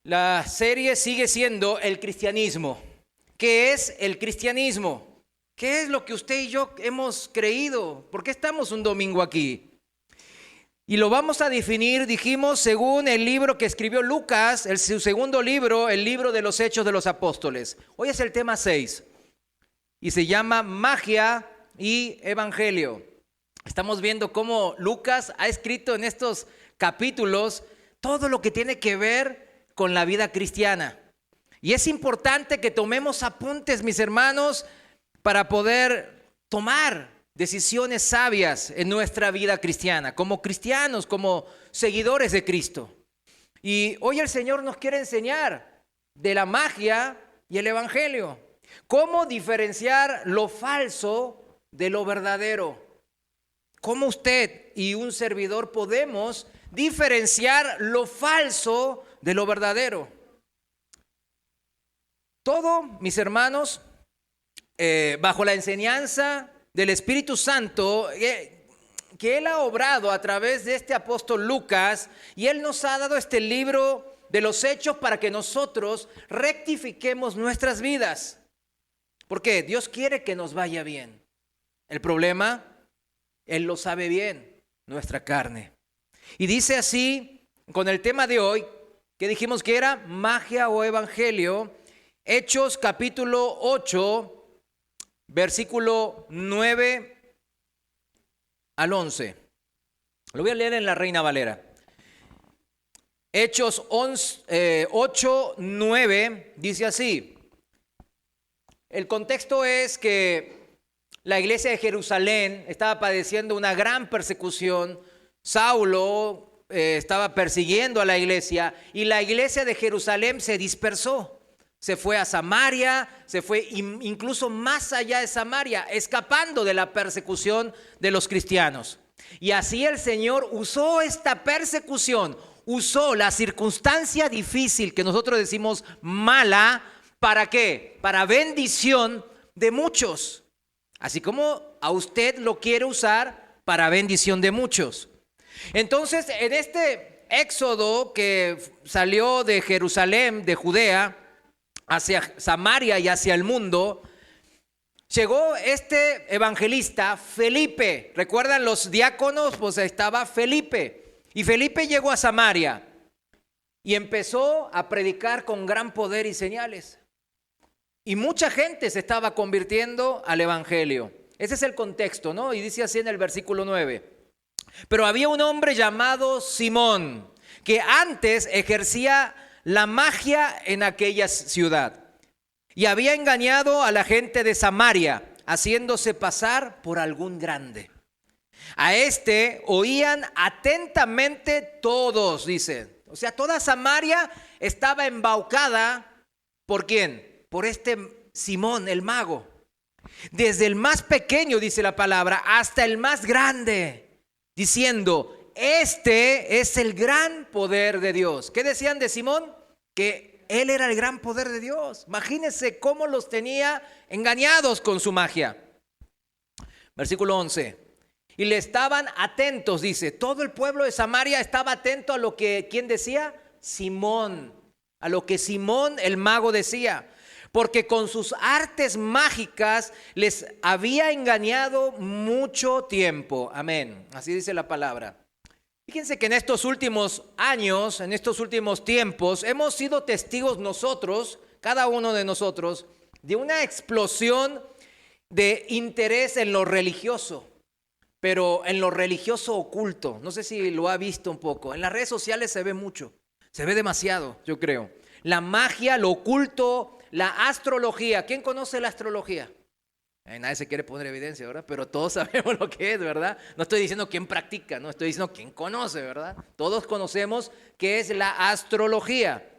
La serie sigue siendo el cristianismo. ¿Qué es el cristianismo? ¿Qué es lo que usted y yo hemos creído? ¿Por qué estamos un domingo aquí? Y lo vamos a definir, dijimos, según el libro que escribió Lucas, su segundo libro, el libro de los Hechos de los Apóstoles. Hoy es el tema 6 y se llama Magia y Evangelio. Estamos viendo cómo Lucas ha escrito en estos capítulos todo lo que tiene que ver con la vida cristiana. Y es importante que tomemos apuntes, mis hermanos, para poder tomar decisiones sabias en nuestra vida cristiana, como cristianos, como seguidores de Cristo. Y hoy el Señor nos quiere enseñar de la magia y el evangelio. Cómo diferenciar lo falso de lo verdadero. Cómo usted y un servidor podemos diferenciar lo falso de lo verdadero. Todo, mis hermanos, bajo la enseñanza del Espíritu Santo que Él ha obrado a través de este apóstol Lucas, y Él nos ha dado este libro de los Hechos para que nosotros rectifiquemos nuestras vidas. Porque Dios quiere que nos vaya bien. El problema, Él lo sabe bien, nuestra carne. Y dice así, con el tema de hoy, que dijimos que era magia o evangelio, Hechos capítulo 8, versículo 9 al 11. Lo voy a leer en la Reina Valera. Hechos 8, 9 dice así. El contexto es que la iglesia de Jerusalén estaba padeciendo una gran persecución. Saulo estaba persiguiendo a la iglesia y la iglesia de Jerusalén se dispersó. Se fue a Samaria, se fue incluso más allá de Samaria, escapando de la persecución de los cristianos. Y así el Señor usó esta persecución, usó la circunstancia difícil que nosotros decimos mala, ¿para qué? Para bendición de muchos. Así como a usted lo quiere usar para bendición de muchos. Entonces, en este éxodo que salió de Jerusalén, de Judea, hacia Samaria y hacia el mundo, llegó este evangelista Felipe. ¿Recuerdan los diáconos? Pues estaba Felipe. Y Felipe llegó a Samaria y empezó a predicar con gran poder y señales. Y mucha gente se estaba convirtiendo al evangelio. Ese es el contexto, ¿no? Y dice así en el versículo 9. Pero había un hombre llamado Simón, que antes ejercía la magia en aquella ciudad y había engañado a la gente de Samaria, haciéndose pasar por algún grande. A este oían atentamente todos, dice. O sea, toda Samaria estaba embaucada. ¿Por quién? Por este Simón, el mago. Desde el más pequeño, dice la palabra, hasta el más grande, diciendo: este es el gran poder de Dios. ¿Qué decían de Simón? Que él era el gran poder de Dios. Imagínense cómo los tenía engañados con su magia. Versículo 11. Y le estaban atentos, dice. Todo el pueblo de Samaria estaba atento a lo que, ¿quién decía? Simón. A lo que Simón el mago decía. Porque con sus artes mágicas les había engañado mucho tiempo. Amén. Así dice la palabra. Fíjense que en estos últimos años, en estos últimos tiempos, hemos sido testigos nosotros, cada uno de nosotros, de una explosión de interés en lo religioso, pero en lo religioso oculto. No sé si lo ha visto un poco. En las redes sociales se ve mucho, se ve demasiado, yo creo. La magia, lo oculto, la astrología. ¿Quién conoce la astrología? Nadie se quiere poner evidencia, ¿verdad? Pero todos sabemos lo que es, ¿verdad? No estoy diciendo quién practica, no estoy diciendo quién conoce, ¿verdad? Todos conocemos qué es la astrología,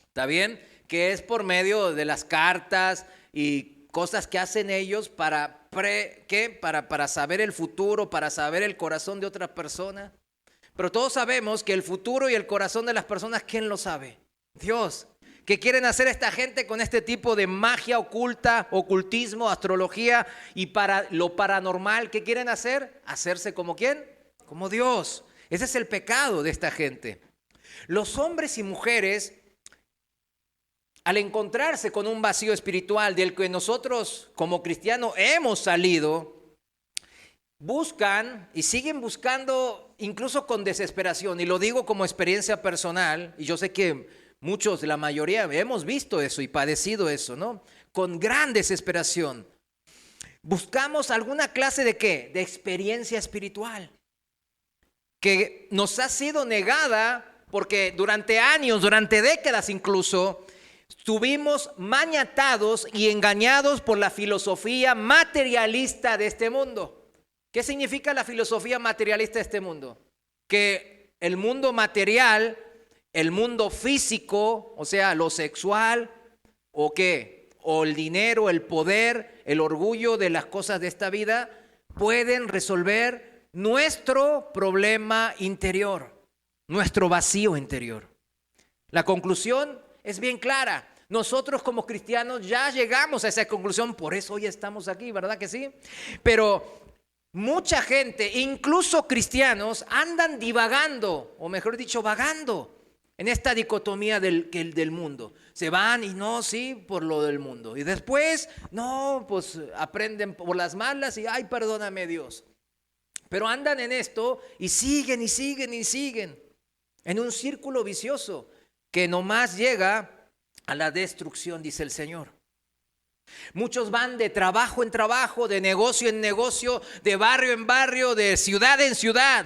¿está bien? Que es por medio de las cartas y cosas que hacen ellos para saber el futuro, para saber el corazón de otra persona. Pero todos sabemos que el futuro y el corazón de las personas, ¿quién lo sabe? Dios. ¿Qué quieren hacer esta gente con este tipo de magia oculta, ocultismo, astrología y para lo paranormal? ¿Qué quieren hacer? ¿Hacerse como quién? Como Dios. Ese es el pecado de esta gente. Los hombres y mujeres al encontrarse con un vacío espiritual del que nosotros como cristianos hemos salido, buscan y siguen buscando incluso con desesperación. Y lo digo como experiencia personal, y yo sé que muchos, la mayoría, hemos visto eso y padecido eso, ¿no? Con gran desesperación. Buscamos alguna clase de ¿qué? De experiencia espiritual que nos ha sido negada porque durante años, durante décadas incluso, estuvimos maniatados y engañados por la filosofía materialista de este mundo. ¿Qué significa la filosofía materialista de este mundo? Que el mundo material, el mundo físico, o sea, lo sexual, ¿o qué? O el dinero, el poder, el orgullo de las cosas de esta vida, pueden resolver nuestro problema interior, nuestro vacío interior. La conclusión es bien clara. Nosotros como cristianos ya llegamos a esa conclusión, por eso hoy estamos aquí, ¿verdad que sí? Pero mucha gente, incluso cristianos, andan divagando, o mejor dicho, vagando en esta dicotomía del mundo. Se van y no, sí, por lo del mundo. Y después, no, pues aprenden por las malas y, ay, perdóname Dios. Pero andan en esto y siguen y siguen y siguen en un círculo vicioso que nomás llega a la destrucción, dice el Señor. Muchos van de trabajo en trabajo, de negocio en negocio, de barrio en barrio, de ciudad en ciudad.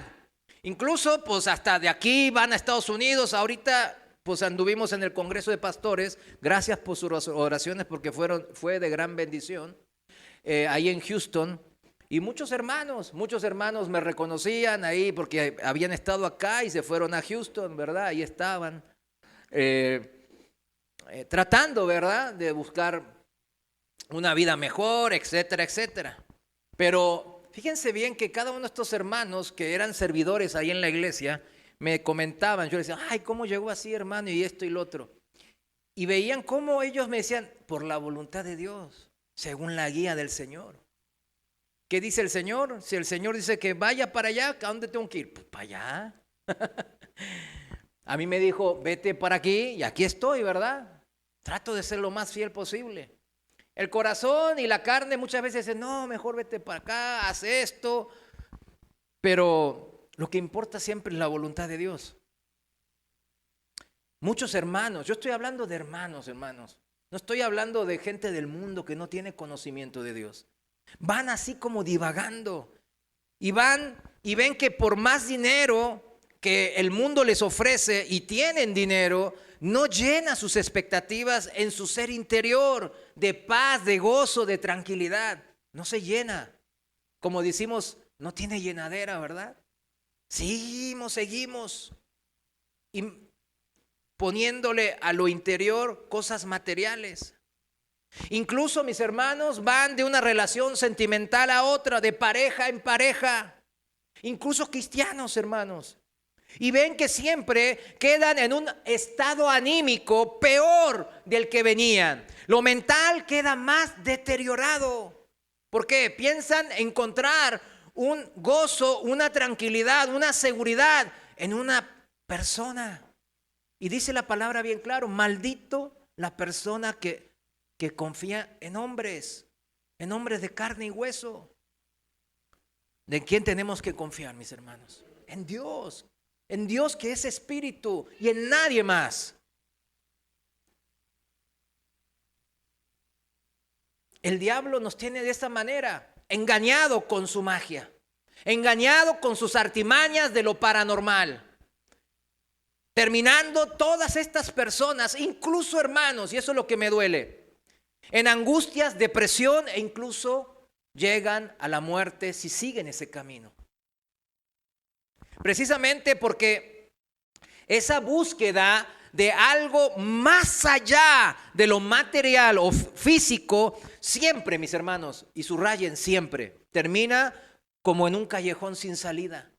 Incluso, pues hasta de aquí van a Estados Unidos. Ahorita, pues anduvimos en el Congreso de Pastores. Gracias por sus oraciones porque fue de gran bendición. Ahí en Houston. Y muchos hermanos me reconocían ahí porque habían estado acá y se fueron a Houston, ¿verdad? Ahí estaban tratando, ¿verdad? De buscar una vida mejor, etcétera, etcétera. Pero fíjense bien que cada uno de estos hermanos que eran servidores ahí en la iglesia me comentaban, yo les decía, ay, ¿cómo llegó así, hermano? Y esto y lo otro. Y veían cómo ellos me decían, por la voluntad de Dios, según la guía del Señor. ¿Qué dice el Señor? Si el Señor dice que vaya para allá, ¿a dónde tengo que ir? Pues para allá. A mí me dijo, vete para aquí y aquí estoy, ¿verdad? Trato de ser lo más fiel posible. El corazón y la carne muchas veces dicen, no, mejor vete para acá, haz esto. Pero lo que importa siempre es la voluntad de Dios. Muchos hermanos, yo estoy hablando de hermanos. No estoy hablando de gente del mundo que no tiene conocimiento de Dios. Van así como divagando y van y ven que por más dinero que el mundo les ofrece y tienen dinero, no llena sus expectativas en su ser interior de paz, de gozo, de tranquilidad. No se llena. Como decimos, no tiene llenadera, ¿verdad? Seguimos y poniéndole a lo interior cosas materiales. Incluso mis hermanos van de una relación sentimental a otra, de pareja en pareja, incluso cristianos, hermanos, y ven que siempre quedan en un estado anímico peor del que venían. Lo mental queda más deteriorado. ¿Por qué? Piensan encontrar un gozo, una tranquilidad, una seguridad en una persona. Y dice la palabra bien claro, maldito la persona que confía en hombres de carne y hueso. ¿De quién tenemos que confiar, mis hermanos? En Dios que es espíritu y en nadie más. El diablo nos tiene de esta manera, engañado con su magia, engañado con sus artimañas de lo paranormal. Terminando todas estas personas, incluso hermanos, y eso es lo que me duele, en angustias, depresión e incluso llegan a la muerte si siguen ese camino. Precisamente porque esa búsqueda de algo más allá de lo material o físico, siempre, mis hermanos, y subrayen siempre, termina como en un callejón sin salida.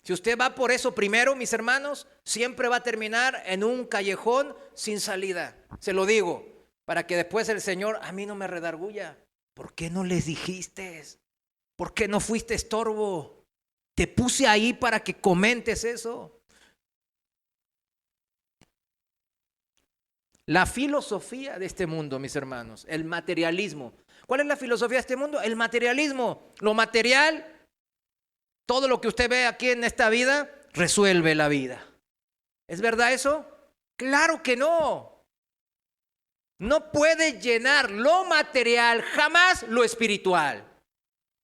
Si usted va por eso primero, mis hermanos, siempre va a terminar en un callejón sin salida. Se lo digo, para que después el Señor a mí no me redarguya. ¿Por qué no les dijiste? ¿Por qué no fuiste estorbo? Te puse ahí para que comentes eso. La filosofía de este mundo, mis hermanos, el materialismo. ¿Cuál es la filosofía de este mundo? El materialismo. Lo material, todo lo que usted ve aquí en esta vida, resuelve la vida. ¿Es verdad eso? Claro que no. No puede llenar lo material jamás lo espiritual.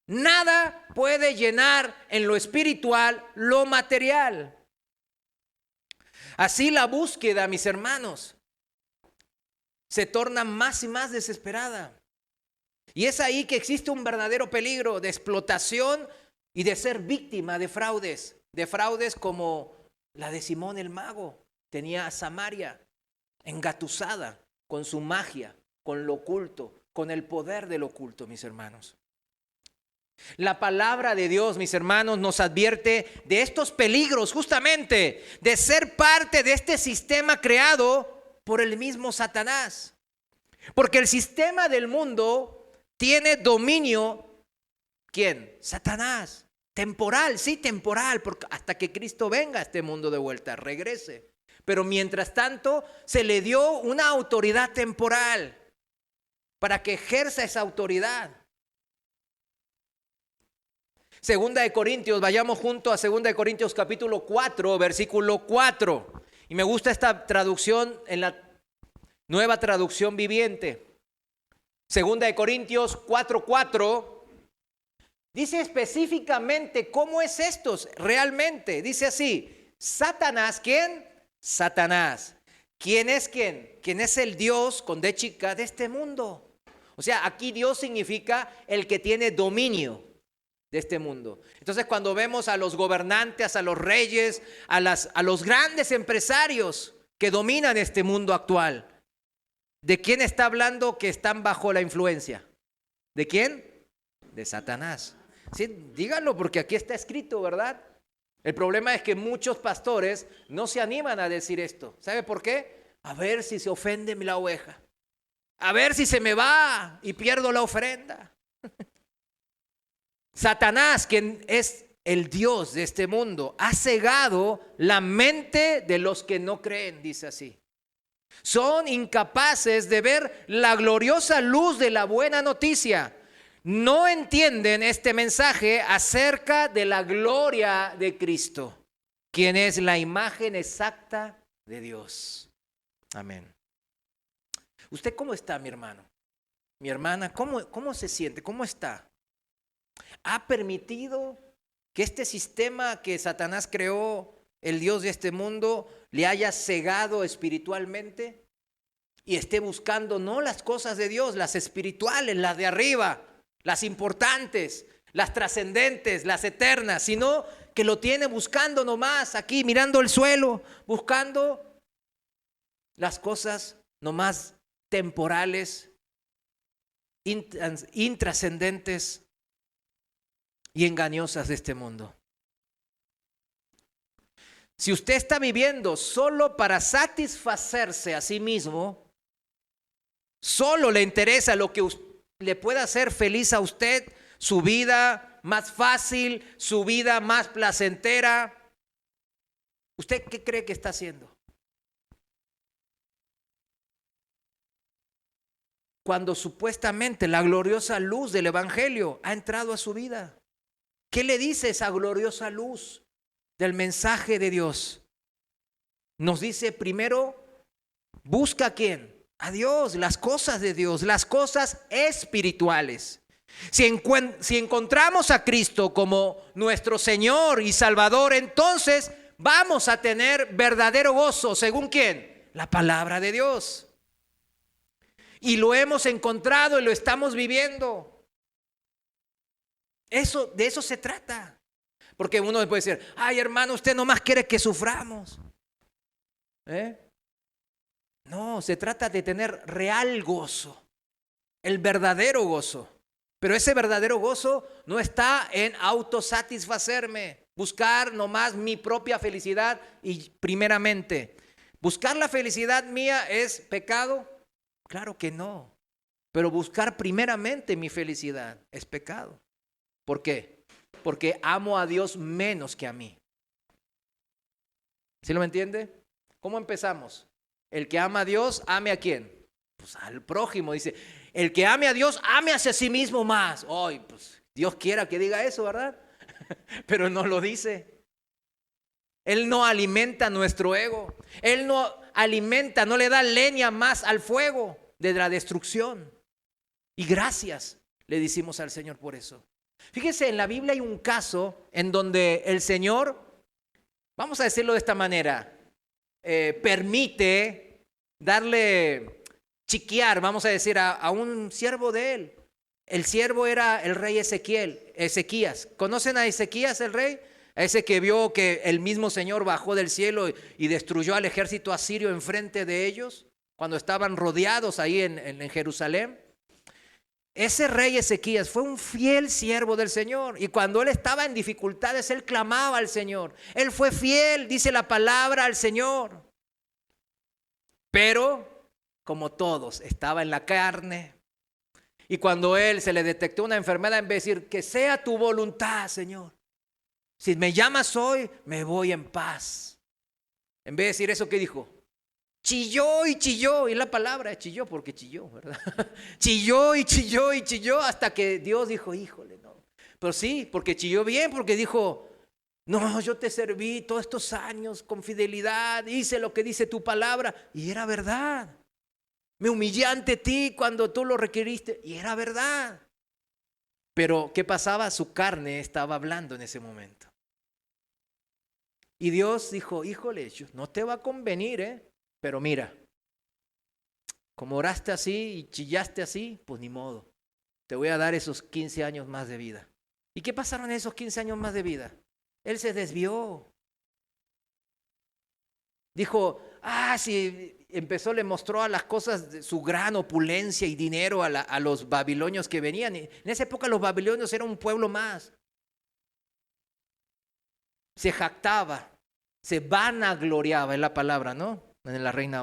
Nada puede llenar en lo espiritual lo material. Así la búsqueda, mis hermanos, se torna más y más desesperada. Y es ahí que existe un verdadero peligro de explotación y de ser víctima de fraudes como la de Simón el mago. Tenía a Samaria engatusada con su magia, con lo oculto, con el poder del oculto, mis hermanos. La palabra de Dios, mis hermanos, nos advierte de estos peligros justamente de ser parte de este sistema creado por el mismo Satanás. Porque el sistema del mundo tiene dominio, ¿quién? Satanás. Temporal, sí, temporal, porque hasta que Cristo venga a este mundo de vuelta, regrese. Pero mientras tanto, se le dio una autoridad temporal para que ejerza esa autoridad. Segunda de Corintios, vayamos junto a Segunda de Corintios capítulo 4, versículo 4. Y me gusta esta traducción en la Nueva Traducción Viviente. Segunda de Corintios 4:4. Dice específicamente cómo es esto realmente. Dice así, Satanás, ¿quién? Satanás. ¿Quién es quién? ¿Quién es el Dios con D chica de este mundo? O sea, aquí Dios significa el que tiene dominio de este mundo. Entonces, cuando vemos a los gobernantes, a los reyes, a los grandes empresarios que dominan este mundo actual, ¿de quién está hablando que están bajo la influencia? ¿De quién? De Satanás. Sí, díganlo porque aquí está escrito, ¿verdad? El problema es que muchos pastores no se animan a decir esto. ¿Sabe por qué? A ver si se ofende la oveja. A ver si se me va y pierdo la ofrenda. Satanás, quien es el Dios de este mundo, ha cegado la mente de los que no creen, dice así. Son incapaces de ver la gloriosa luz de la buena noticia. No entienden este mensaje acerca de la gloria de Cristo, quien es la imagen exacta de Dios. Amén. ¿Usted cómo está, mi hermano? Mi hermana, ¿cómo se siente? ¿Cómo está? ¿Ha permitido que este sistema que Satanás creó, el Dios de este mundo, le haya cegado espiritualmente y esté buscando no las cosas de Dios, las espirituales, las de arriba, las importantes, las trascendentes, las eternas, sino que lo tiene buscando nomás aquí, mirando el suelo, buscando las cosas nomás temporales, intrascendentes y engañosas de este mundo? Si usted está viviendo solo para satisfacerse a sí mismo, solo le interesa lo que le pueda hacer feliz a usted, su vida más fácil, su vida más placentera, ¿usted qué cree que está haciendo? Cuando supuestamente la gloriosa luz del Evangelio ha entrado a su vida. ¿Qué le dice esa gloriosa luz del mensaje de Dios? Nos dice primero, busca a quién, a Dios, las cosas de Dios, las cosas espirituales. Si encontramos a Cristo como nuestro Señor y Salvador, entonces vamos a tener verdadero gozo. ¿Según quién? La palabra de Dios. Y lo hemos encontrado y lo estamos viviendo. De eso se trata. Porque uno puede decir, ay hermano, usted nomás quiere que suframos. No, se trata de tener real gozo, el verdadero gozo. Pero ese verdadero gozo no está en autosatisfacerme, buscar nomás mi propia felicidad y primeramente. ¿Buscar la felicidad mía es pecado? Claro que no. Pero buscar primeramente mi felicidad es pecado. ¿Por qué? Porque amo a Dios menos que a mí. ¿Sí lo entiende? ¿Cómo empezamos? El que ama a Dios, ame a quién. Pues al prójimo, dice. El que ame a Dios, ame hacia sí mismo más. Ay, pues Dios quiera que diga eso, ¿verdad? Pero no lo dice. Él no alimenta nuestro ego. Él no alimenta, no le da leña más al fuego de la destrucción. Y gracias le decimos al Señor por eso. Fíjese, en la Biblia hay un caso en donde el Señor, vamos a decirlo de esta manera, permite darle chiquear, vamos a decir, a un siervo de él. El siervo era el rey Ezequías. ¿Conocen a Ezequías, el rey? A ese que vio que el mismo Señor bajó del cielo y destruyó al ejército asirio enfrente de ellos, cuando estaban rodeados ahí en Jerusalén. Ese rey Ezequías fue un fiel siervo del Señor, y cuando él estaba en dificultades, él clamaba al Señor. Él fue fiel, dice la palabra, al Señor. Pero, como todos, estaba en la carne. Y cuando él se le detectó una enfermedad, en vez de decir, que sea tu voluntad, Señor. Si me llamas hoy, me voy en paz. En vez de decir eso, ¿qué dijo? Chilló y chilló, y la palabra chilló porque chilló, ¿verdad? Chilló y chilló y chilló hasta que Dios dijo, híjole, no. Pero sí, porque chilló bien, porque dijo, no, yo te serví todos estos años con fidelidad, hice lo que dice tu palabra, y era verdad. Me humillé ante ti cuando tú lo requeriste, y era verdad. Pero, ¿qué pasaba? Su carne estaba hablando en ese momento. Y Dios dijo, híjole, no te va a convenir, pero mira, como oraste así y chillaste así, pues ni modo. Te voy a dar esos 15 años más de vida. ¿Y qué pasaron esos 15 años más de vida? Él se desvió. Dijo, sí, le mostró a las cosas de su gran opulencia y dinero a los babilonios que venían. En esa época los babilonios eran un pueblo más. Se jactaba, se vanagloriaba, es la palabra, ¿no? En la Reina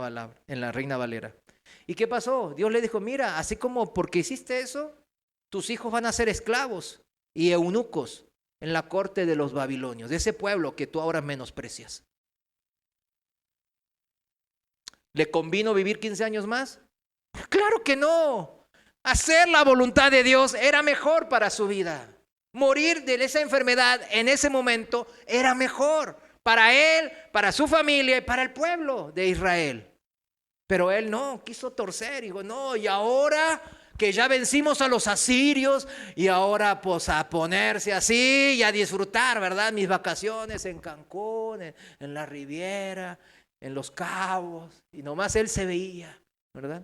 Valera. ¿Y qué pasó? Dios le dijo, mira, así como porque hiciste eso, tus hijos van a ser esclavos y eunucos en la corte de los babilonios, de ese pueblo que tú ahora menosprecias. ¿Le convino vivir 15 años más? Claro que no. Hacer la voluntad de Dios era mejor para su vida. Morir de esa enfermedad en ese momento era mejor para él, para su familia y para el pueblo de Israel. Pero él no, quiso torcer, dijo, no, y ahora que ya vencimos a los asirios, y ahora pues a ponerse así y a disfrutar, ¿verdad? Mis vacaciones en Cancún, en la Riviera, en Los Cabos, y nomás él se veía, ¿verdad?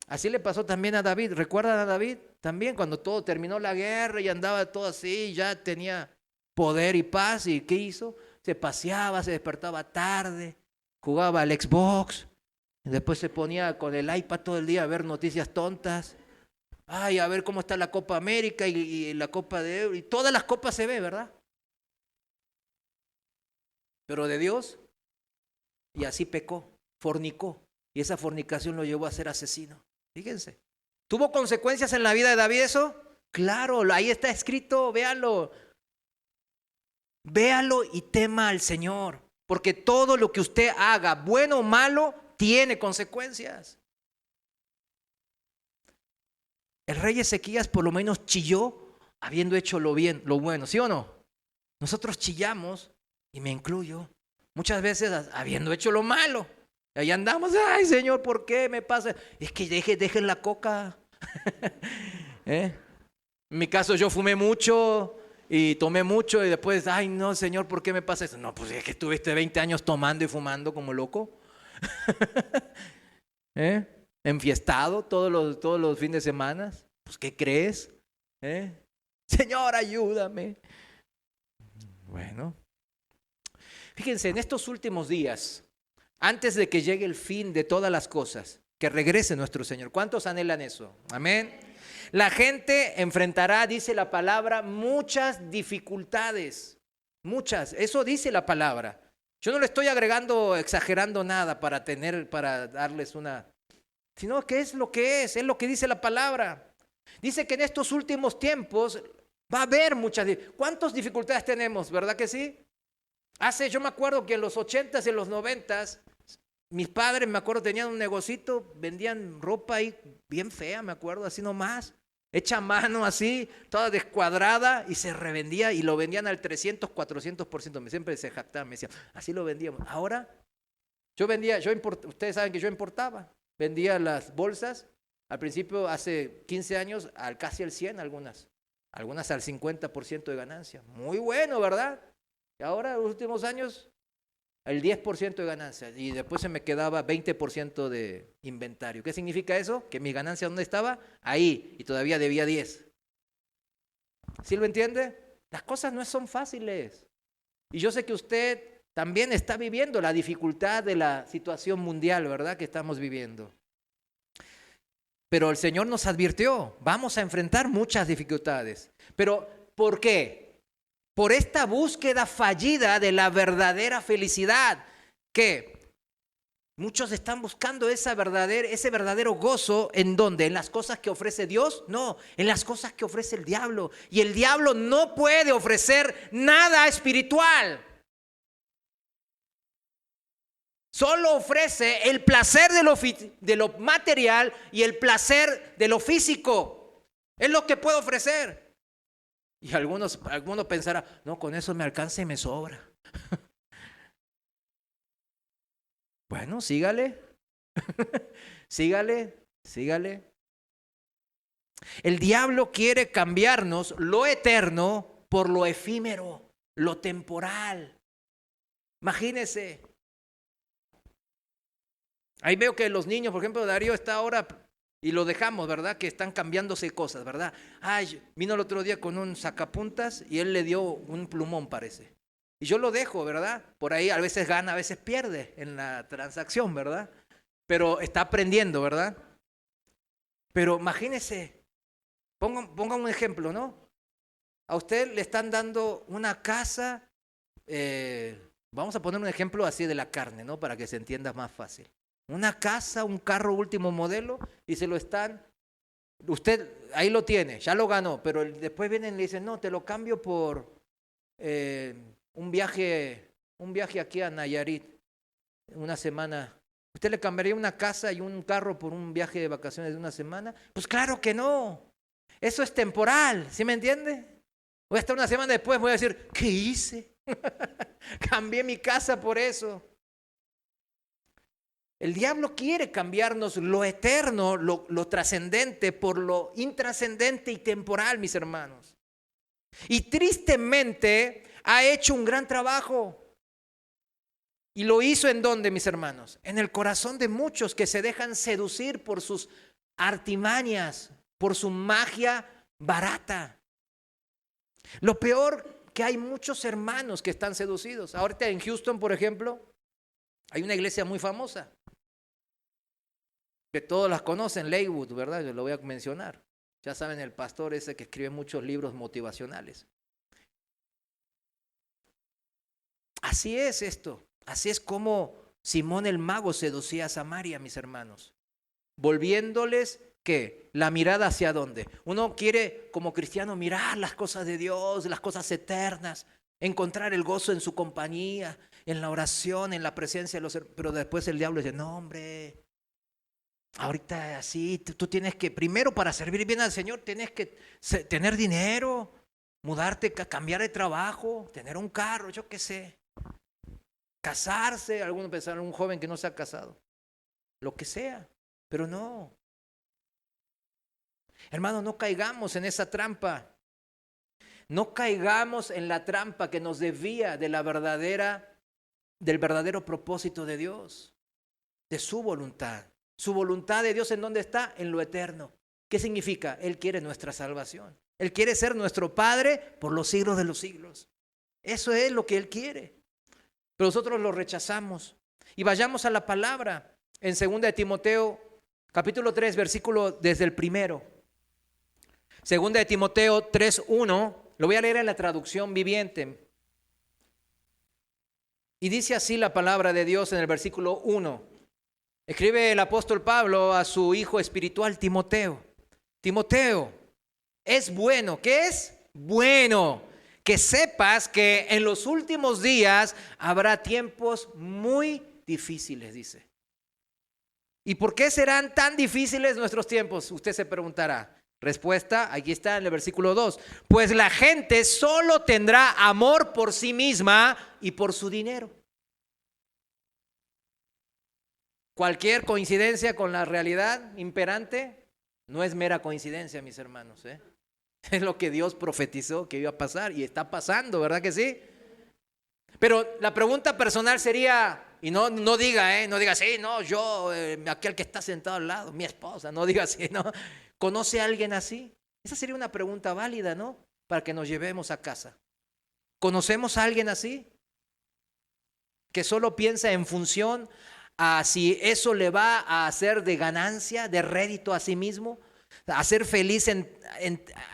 Así le pasó también a David. ¿Recuerdan a David? También cuando todo terminó la guerra y andaba todo así, ya tenía poder y paz, ¿y qué hizo? Se paseaba, se despertaba tarde, jugaba al Xbox, y después se ponía con el iPad todo el día a ver noticias tontas. A ver cómo está la Copa América y la Copa de Euro, y todas las copas se ve, ¿verdad? Pero de Dios, y así pecó, fornicó, y esa fornicación lo llevó a ser asesino. Fíjense, ¿tuvo consecuencias en la vida de David eso? Claro, ahí está escrito, véanlo. Véalo y tema al Señor, porque todo lo que usted haga, bueno o malo, tiene consecuencias. El rey Ezequías por lo menos chilló habiendo hecho lo bueno, ¿sí o no? Nosotros chillamos, y me incluyo, muchas veces habiendo hecho lo malo. Y ahí andamos, ay Señor, ¿por qué me pasa? Es que dejen la coca. En mi caso yo fumé mucho y tomé mucho, y después, ay no Señor, ¿por qué me pasa eso? No, pues es que estuviste 20 años tomando y fumando como loco. Enfiestado todos los fines de semana. Pues ¿qué crees? Señor, ayúdame. Bueno, fíjense, en estos últimos días, antes de que llegue el fin de todas las cosas, que regrese nuestro Señor. ¿Cuántos anhelan eso? Amén. La gente enfrentará, dice la palabra, muchas dificultades. Muchas, eso dice la palabra. Yo no le estoy agregando, exagerando nada para darles una, sino que es lo que dice la palabra. Dice que en estos últimos tiempos va a haber ¿cuántas dificultades tenemos? ¿Verdad que sí? Yo me acuerdo que en los 80s y en los 90s mis padres, me acuerdo, tenían un negocito, vendían ropa ahí bien fea, me acuerdo, así nomás, hecha a mano así, toda descuadrada, y se revendía y lo vendían al 300, 400%. Siempre se jactaban, me decían, así lo vendíamos. Ahora, ustedes saben que yo importaba, vendía las bolsas, al principio, hace 15 años, casi al 100 algunas al 50% de ganancia. Muy bueno, ¿verdad? Y ahora, en los últimos años, el 10% de ganancia, y después se me quedaba 20% de inventario. ¿Qué significa eso? Que mi ganancia, ¿dónde estaba? Ahí, y todavía debía 10. ¿Sí lo entiende? Las cosas no son fáciles. Y yo sé que usted también está viviendo la dificultad de la situación mundial, ¿verdad? Que estamos viviendo. Pero el Señor nos advirtió, vamos a enfrentar muchas dificultades. Pero, ¿por qué? Por esta búsqueda fallida de la verdadera felicidad, que muchos están buscando ese verdadero gozo, ¿en dónde? ¿En las cosas que ofrece Dios? No, en las cosas que ofrece el diablo. Y el diablo no puede ofrecer nada espiritual. Solo ofrece el placer de lo material y el placer de lo físico. Es lo que puede ofrecer. Y algunos pensarán, no, con eso me alcanza y me sobra. Bueno, sígale. sígale. El diablo quiere cambiarnos lo eterno por lo efímero, lo temporal. Imagínese. Ahí veo que los niños, por ejemplo, Darío está ahora, y lo dejamos, ¿verdad? Que están cambiándose cosas, ¿verdad? Vino el otro día con un sacapuntas y él le dio un plumón, parece. Y yo lo dejo, ¿verdad? Por ahí a veces gana, a veces pierde en la transacción, ¿verdad? Pero está aprendiendo, ¿verdad? Pero imagínese, ponga un ejemplo, ¿no? A usted le están dando una casa, vamos a poner un ejemplo así de la carne, ¿no? Para que se entienda más fácil. Una casa, un carro último modelo y se lo están, usted ahí lo tiene, ya lo ganó, pero después vienen y le dicen, no, te lo cambio por un viaje aquí a Nayarit, una semana. ¿Usted le cambiaría una casa y un carro por un viaje de vacaciones de una semana? Pues claro que no, eso es temporal, ¿sí me entiende? Voy a estar una semana después, voy a decir, ¿qué hice? Cambié mi casa por eso. El diablo quiere cambiarnos lo eterno, lo trascendente por lo intrascendente y temporal, mis hermanos. Y tristemente ha hecho un gran trabajo. ¿Y lo hizo en dónde, mis hermanos? En el corazón de muchos que se dejan seducir por sus artimañas, por su magia barata. Lo peor, que hay muchos hermanos que están seducidos. Ahorita en Houston, por ejemplo, hay una iglesia muy famosa, que todos las conocen, Lakewood, ¿verdad? Yo lo voy a mencionar. Ya saben, el pastor ese que escribe muchos libros motivacionales. Así es esto. Así es como Simón el mago seducía a Samaria, mis hermanos. Volviéndoles, ¿qué? La mirada hacia dónde. Uno quiere, como cristiano, mirar las cosas de Dios, las cosas eternas, encontrar el gozo en su compañía, en la oración, en la presencia de los hermanos. Pero después el diablo dice, no, hombre, ahorita así, tú tienes que, primero para servir bien al Señor, tienes que tener dinero, mudarte, cambiar de trabajo, tener un carro, yo qué sé, casarse. Algunos pensaron, un joven que no se ha casado, lo que sea, pero no. Hermanos, no caigamos en esa trampa. No caigamos en la trampa que nos desvía del verdadero propósito de Dios, de su voluntad. Su voluntad de Dios, ¿en dónde está? En lo eterno. ¿Qué significa? Él quiere nuestra salvación. Él quiere ser nuestro Padre por los siglos de los siglos. Eso es lo que Él quiere. Pero nosotros lo rechazamos. Y vayamos a la palabra en 2 de Timoteo, capítulo 3, versículo desde el 1. 2 de Timoteo 3:1, lo voy a leer en la traducción viviente. Y dice así la palabra de Dios en el versículo 1. Escribe el apóstol Pablo a su hijo espiritual Timoteo. Timoteo, es bueno, ¿qué es? Bueno, que sepas que en los últimos días habrá tiempos muy difíciles, dice. ¿Y por qué serán tan difíciles nuestros tiempos? Usted se preguntará. Respuesta, aquí está en el versículo 2. Pues la gente solo tendrá amor por sí misma y por su dinero. Cualquier coincidencia con la realidad imperante no es mera coincidencia, mis hermanos, ¿eh? Es lo que Dios profetizó que iba a pasar y está pasando, ¿verdad que sí? Pero la pregunta personal sería, y no diga, no diga así, no, yo, aquel que está sentado al lado, mi esposa, no diga así, ¿no? ¿Conoce a alguien así? Esa sería una pregunta válida, ¿no? Para que nos llevemos a casa. ¿Conocemos a alguien así? Que solo piensa en función a si eso le va a hacer de ganancia, de rédito a sí mismo, a ser feliz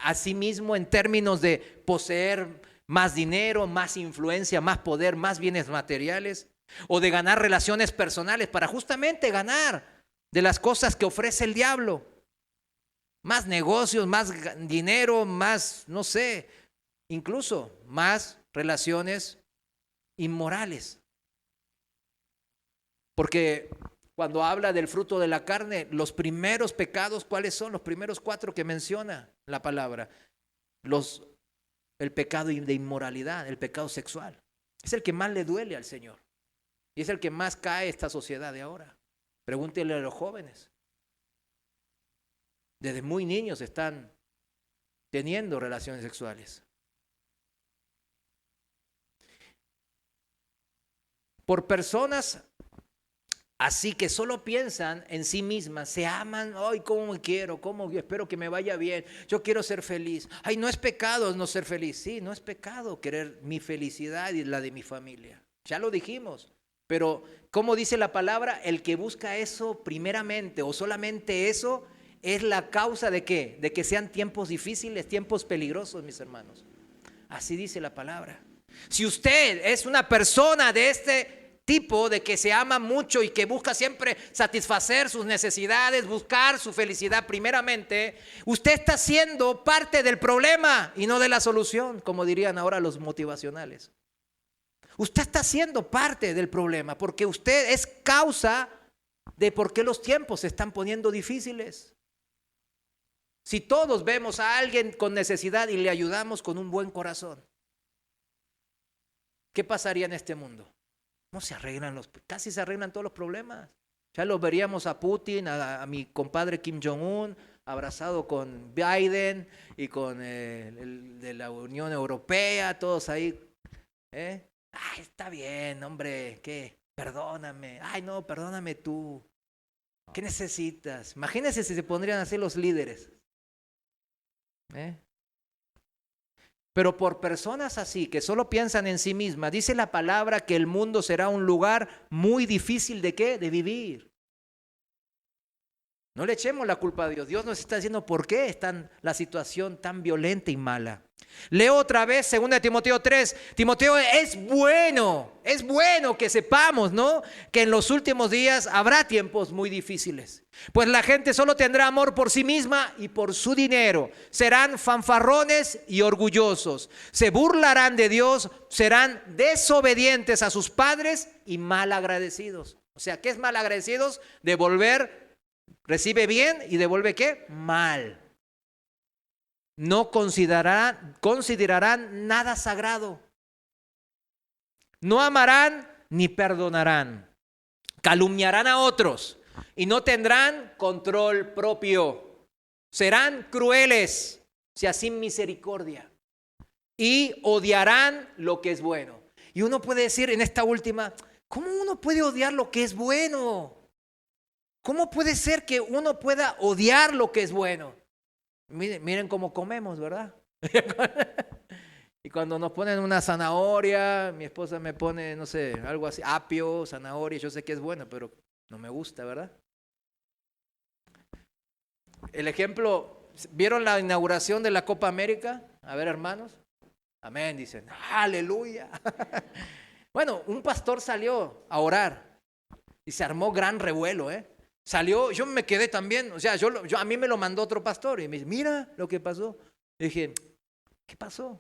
a sí mismo en términos de poseer más dinero, más influencia, más poder, más bienes materiales, o de ganar relaciones personales para justamente ganar de las cosas que ofrece el diablo. Más negocios, más dinero, más, no sé, incluso más relaciones inmorales. Porque cuando habla del fruto de la carne, los primeros pecados, ¿cuáles son? Los primeros 4 que menciona la palabra. El pecado de inmoralidad, el pecado sexual. Es el que más le duele al Señor. Y es el que más cae esta sociedad de ahora. Pregúntele a los jóvenes. Desde muy niños están teniendo relaciones sexuales. Por personas así que solo piensan en sí mismas, se aman, ay, cómo quiero, cómo espero que me vaya bien, yo quiero ser feliz. Ay, no es pecado no ser feliz. Sí, no es pecado querer mi felicidad y la de mi familia. Ya lo dijimos. Pero, ¿cómo dice la palabra? El que busca eso primeramente o solamente eso es la causa de ¿qué? De que sean tiempos difíciles, tiempos peligrosos, mis hermanos. Así dice la palabra. Si usted es una persona de este tipo de que se ama mucho y que busca siempre satisfacer sus necesidades, buscar su felicidad primeramente, usted está siendo parte del problema y no de la solución, como dirían ahora los motivacionales. Usted está siendo parte del problema porque usted es causa de por qué los tiempos se están poniendo difíciles. Si todos vemos a alguien con necesidad y le ayudamos con un buen corazón, ¿qué pasaría en este mundo? No se arreglan casi se arreglan todos los problemas. Ya los veríamos a Putin, a mi compadre Kim Jong-un, abrazado con Biden y con el de la Unión Europea, todos ahí. Ay, está bien, hombre, ¿qué? Perdóname. Ay, no, perdóname tú. ¿Qué necesitas? Imagínense si se pondrían así los líderes. Pero por personas así, que solo piensan en sí mismas, dice la palabra que el mundo será un lugar muy difícil ¿de qué? De vivir. No le echemos la culpa a Dios. Dios nos está diciendo por qué está la situación tan violenta y mala. Leo otra vez 2 Timoteo 3. Timoteo, es bueno que sepamos, ¿no? Que en los últimos días habrá tiempos muy difíciles. Pues la gente solo tendrá amor por sí misma y por su dinero. Serán fanfarrones y orgullosos. Se burlarán de Dios, serán desobedientes a sus padres y malagradecidos. O sea, ¿qué es malagradecidos? Recibe bien y devuelve ¿qué? Mal. No considerarán nada sagrado. No amarán ni perdonarán. Calumniarán a otros y no tendrán control propio. Serán crueles, o sea, sin misericordia. Y odiarán lo que es bueno. Y uno puede decir en esta última, ¿cómo uno puede odiar lo que es bueno? ¿Cómo puede ser que uno pueda odiar lo que es bueno? Miren cómo comemos, ¿verdad? Y cuando nos ponen una zanahoria, mi esposa me pone, no sé, algo así, apio, zanahoria, yo sé que es bueno, pero no me gusta, ¿verdad? El ejemplo, ¿vieron la inauguración de la Copa América? A ver, hermanos. Amén, dicen. Aleluya. Bueno, un pastor salió a orar y se armó gran revuelo, Salió, yo me quedé también, o sea, a mí me lo mandó otro pastor y me dice, mira lo que pasó. Le dije, ¿qué pasó?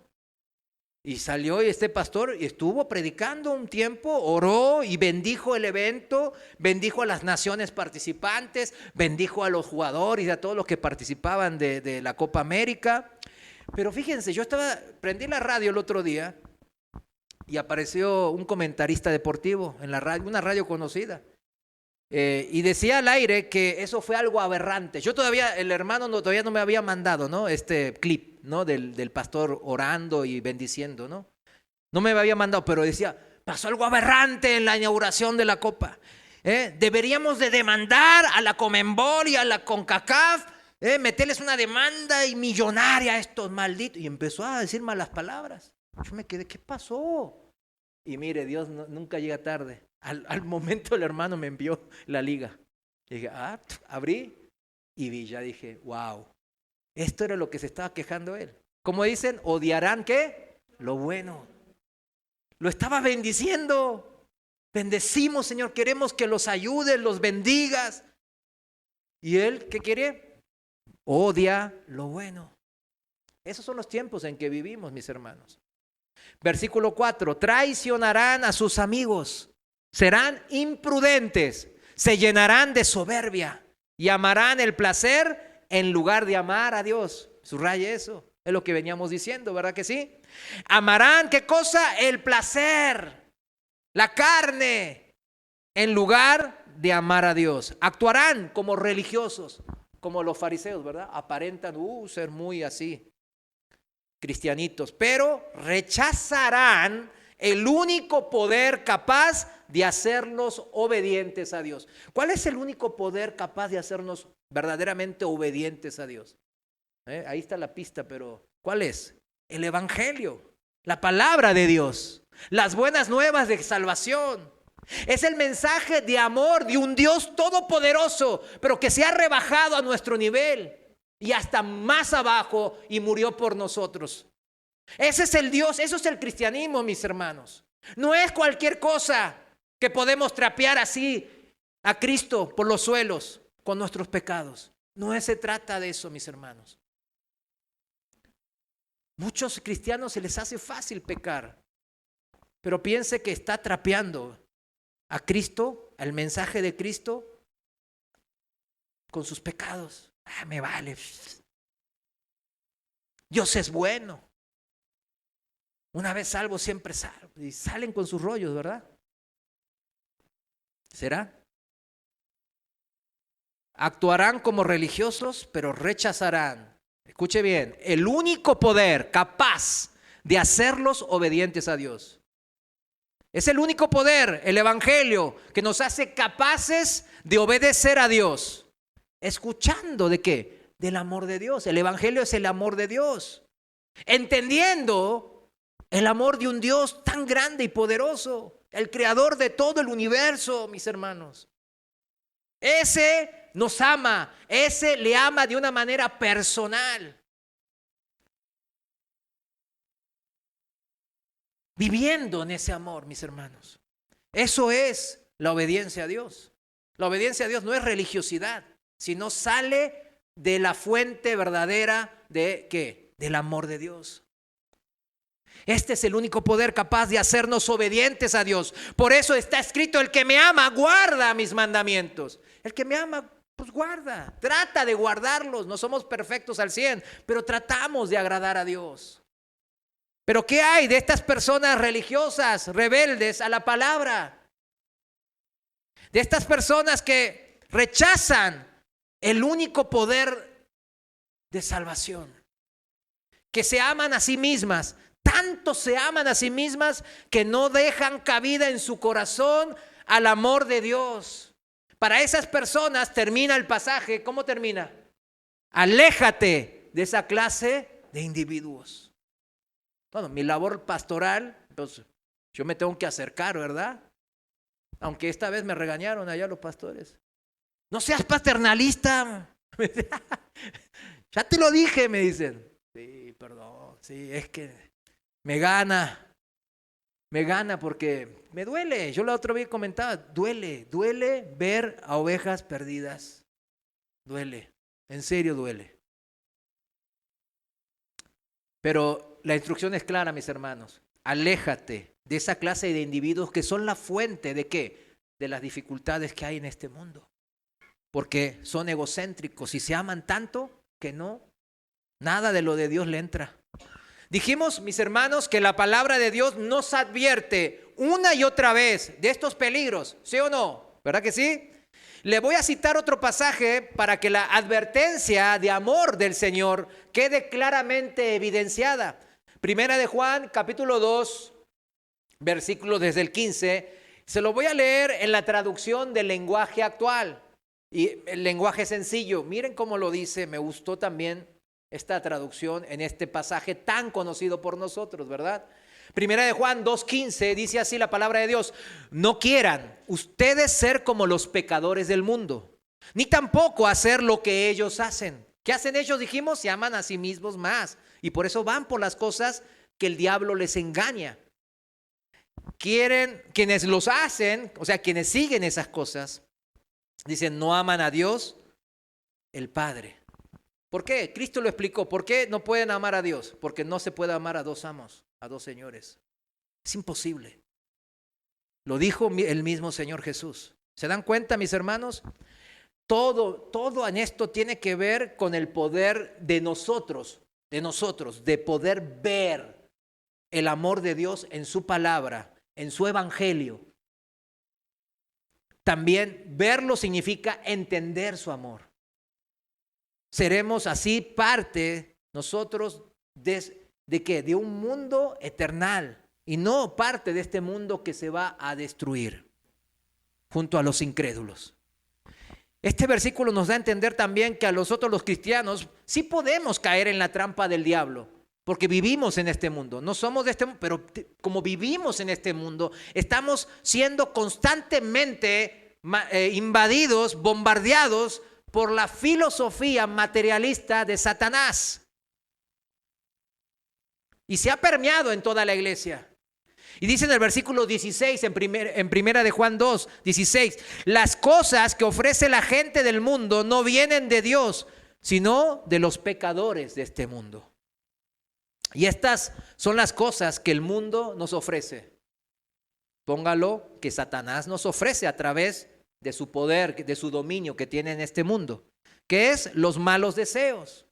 Y salió este pastor y estuvo predicando un tiempo, oró y bendijo el evento, bendijo a las naciones participantes, bendijo a los jugadores y a todos los que participaban de la Copa América. Pero fíjense, prendí la radio el otro día y apareció un comentarista deportivo en la radio, una radio conocida. Y decía al aire que eso fue algo aberrante. El hermano todavía no me había mandado, ¿no? Este clip, ¿no? Del pastor orando y bendiciendo, ¿no? No me había mandado, pero decía, pasó algo aberrante en la inauguración de la Copa. Deberíamos de demandar a la Conmebol y a la CONCACAF, meterles una demanda y millonaria a estos malditos. Y empezó a decir malas palabras. Yo me quedé, ¿qué pasó? Y mire, Dios nunca llega tarde. Al momento el hermano me envió la liga. Y dije, abrí y vi, ya dije, wow, esto era lo que se estaba quejando él. Como dicen, odiarán, ¿qué? Lo bueno. Lo estaba bendiciendo. Bendecimos, Señor, queremos que los ayudes, los bendigas. ¿Y él qué quiere? Odia lo bueno. Esos son los tiempos en que vivimos, mis hermanos. Versículo 4, traicionarán a sus amigos. Serán imprudentes, se llenarán de soberbia y amarán el placer en lugar de amar a Dios. Subraye eso, es lo que veníamos diciendo, ¿verdad que sí? Amarán, ¿qué cosa? El placer, la carne, en lugar de amar a Dios. Actuarán como religiosos, como los fariseos, ¿verdad? Aparentan ser muy así, cristianitos, pero rechazarán el único poder capaz de hacernos obedientes a Dios. ¿Cuál es el único poder capaz de hacernos verdaderamente obedientes a Dios? Ahí está la pista, pero ¿cuál es? El Evangelio, la palabra de Dios, las buenas nuevas de salvación. Es el mensaje de amor de un Dios todopoderoso, pero que se ha rebajado a nuestro nivel y hasta más abajo y murió por nosotros. Ese es el Dios, eso es el cristianismo, mis hermanos. No es cualquier cosa que podemos trapear así a Cristo por los suelos con nuestros pecados. No se trata de eso, mis hermanos. Muchos cristianos se les hace fácil pecar, pero piense que está trapeando a Cristo, al mensaje de Cristo, con sus pecados. Me vale. Dios es bueno. Una vez salvo, siempre salvo. Y salen con sus rollos, ¿verdad? ¿Será? Actuarán como religiosos, pero rechazarán. Escuche bien, el único poder capaz de hacerlos obedientes a Dios. Es el único poder, el Evangelio, que nos hace capaces de obedecer a Dios. ¿Escuchando de qué? Del amor de Dios. El Evangelio es el amor de Dios. Entendiendo el amor de un Dios tan grande y poderoso, el creador de todo el universo, mis hermanos. Ese nos ama, ese le ama de una manera personal. Viviendo en ese amor, mis hermanos. Eso es la obediencia a Dios. La obediencia a Dios no es religiosidad, sino sale de la fuente verdadera de ¿qué? Del amor de Dios. Este es el único poder capaz de hacernos obedientes a Dios. Por eso está escrito, el que me ama, guarda mis mandamientos. El que me ama, pues guarda, trata de guardarlos. No somos perfectos al 100, pero tratamos de agradar a Dios. Pero ¿qué hay de estas personas religiosas, rebeldes a la palabra? De estas personas que rechazan el único poder de salvación. Que se aman a sí mismas. Tanto se aman a sí mismas que no dejan cabida en su corazón al amor de Dios. Para esas personas termina el pasaje. ¿Cómo termina? Aléjate de esa clase de individuos. Bueno, mi labor pastoral, pues yo me tengo que acercar, ¿verdad? Aunque esta vez me regañaron allá los pastores. No seas paternalista. Ya te lo dije, me dicen. Sí, perdón, sí, es que me gana porque me duele. Yo la otra vez comentaba, duele ver a ovejas perdidas. Duele, en serio duele. Pero la instrucción es clara, mis hermanos. Aléjate de esa clase de individuos que son la fuente ¿de qué? De las dificultades que hay en este mundo. Porque son egocéntricos y se aman tanto que nada de lo de Dios le entra. Dijimos, mis hermanos, que la palabra de Dios nos advierte una y otra vez de estos peligros, ¿sí o no? ¿Verdad que sí? Le voy a citar otro pasaje para que la advertencia de amor del Señor quede claramente evidenciada. Primera de Juan, capítulo 2, versículo desde el 15. Se lo voy a leer en la traducción del lenguaje actual y el lenguaje sencillo. Miren cómo lo dice, me gustó también esta traducción en este pasaje tan conocido por nosotros, ¿verdad? Primera de Juan 2:15 dice así la palabra de Dios: no quieran ustedes ser como los pecadores del mundo, ni tampoco hacer lo que ellos hacen. ¿Qué hacen ellos? Dijimos, se aman a sí mismos más y por eso van por las cosas que el diablo les engaña. Quieren, quienes los hacen, o sea, quienes siguen esas cosas, dicen no aman a Dios, el Padre. ¿Por qué? Cristo lo explicó. ¿Por qué no pueden amar a Dios? Porque no se puede amar a dos amos, a dos señores. Es imposible. Lo dijo el mismo Señor Jesús. ¿Se dan cuenta, mis hermanos? Todo en esto tiene que ver con el poder de nosotros, de poder ver el amor de Dios en su palabra, en su evangelio. También verlo significa entender su amor. Seremos así parte nosotros ¿de qué? De un mundo eternal y no parte de este mundo que se va a destruir junto a los incrédulos. Este versículo nos da a entender también que a nosotros los cristianos sí podemos caer en la trampa del diablo, porque vivimos en este mundo. No somos de este mundo, pero como vivimos en este mundo, estamos siendo constantemente invadidos, bombardeados por la filosofía materialista de Satanás. Y se ha permeado en toda la iglesia. Y dice en el versículo 16, en primera de Juan 2, 16, las cosas que ofrece la gente del mundo no vienen de Dios, sino de los pecadores de este mundo. Y estas son las cosas que el mundo nos ofrece. Póngalo, que Satanás nos ofrece a través de su poder, de su dominio que tiene en este mundo, que es los malos deseos,